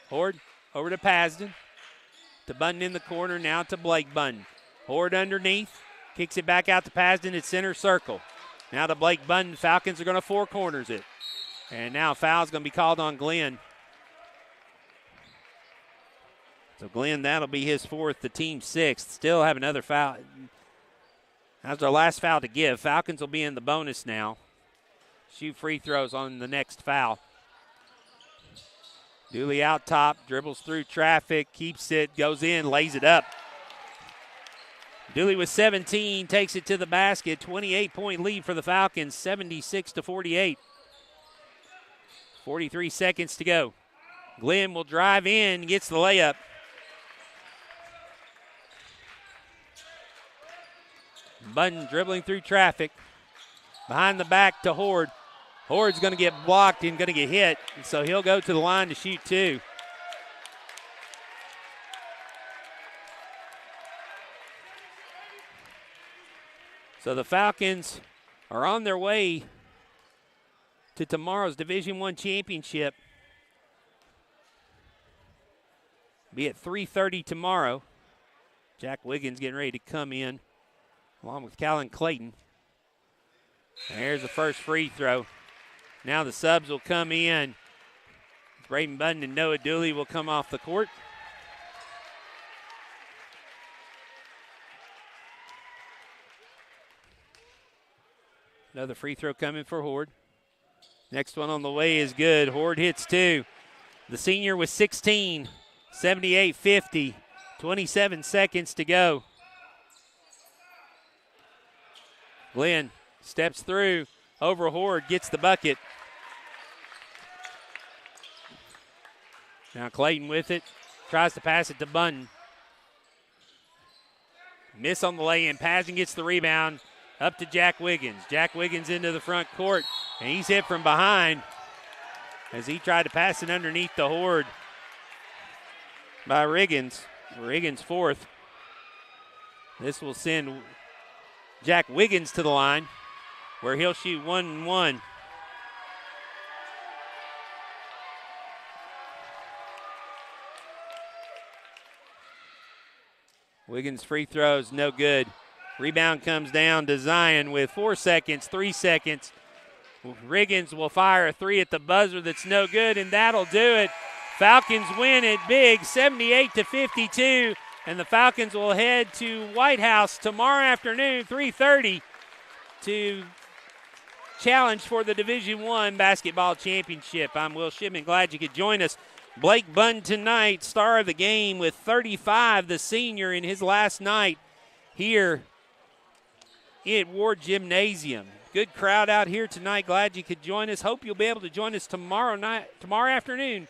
Horde over to Pasden. To Bunn in the corner, now to Blake Bunn. Horde underneath, kicks it back out to Pasden at center circle. Now to Blake Bunn. Falcons are going to 4 corners it. And now foul's going to be called on Glenn. So Glenn, that'll be his 4th, the team's 6th. Still have another foul. That's their last foul to give. Falcons will be in the bonus now. Shoot free throws on the next foul. Dooley out top, dribbles through traffic, keeps it, goes in, lays it up. Dooley with 17, takes it to the basket. 28-point lead for the Falcons, 76-48. 43 seconds to go. Glenn will drive in, gets the layup. Bunn dribbling through traffic. Behind the back to Horde. Horde's going to get blocked and going to get hit, so he'll go to the line to shoot 2. So the Falcons are on their way to tomorrow's Division I championship. Be at 3:30 tomorrow. Jack Wiggins getting ready to come in along with Callan Clayton. There's the first free throw. Now the subs will come in. Braden Bunn and Noah Dooley will come off the court. Another free throw coming for Horde. Next one on the way is good. Horde hits 2. The senior with 16. 78-50. 27 seconds to go. Glenn steps through over Horde, gets the bucket. Now Clayton with it. Tries to pass it to Bunn. Miss on the lay-in. Pasden gets the rebound. Up to Jack Wiggins. Jack Wiggins into the front court. And he's hit from behind as he tried to pass it underneath the Horde by Riggins. Riggins 4th. This will send Jack Wiggins to the line where he'll shoot 1-1. Wiggins free throws, no good. Rebound comes down to Zion with 4 seconds, 3 seconds. Riggins will fire a 3 at the buzzer that's no good, and that'll do it. Falcons win it big, 78-52, and the Falcons will head to White House tomorrow afternoon, 3:30, to challenge for the Division I basketball championship. I'm Will Shipman. Glad you could join us. Blake Bunn tonight, star of the game with 35, the senior in his last night here at Ward Gymnasium. Good crowd out here tonight. Glad you could join us. Hope you'll be able to join us tomorrow afternoon.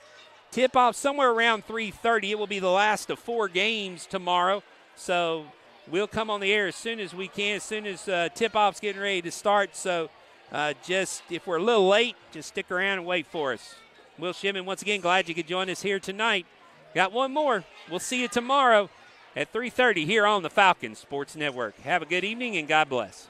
Tip-off somewhere around 3:30. It will be the last of 4 games tomorrow. So we'll come on the air as soon as we can, as soon as tip-off's getting ready to start. So just if we're a little late, just stick around and wait for us. Will Shipman, once again, glad you could join us here tonight. Got one more. We'll see you tomorrow at 3:30 here on the Falcons Sports Network. Have a good evening and God bless.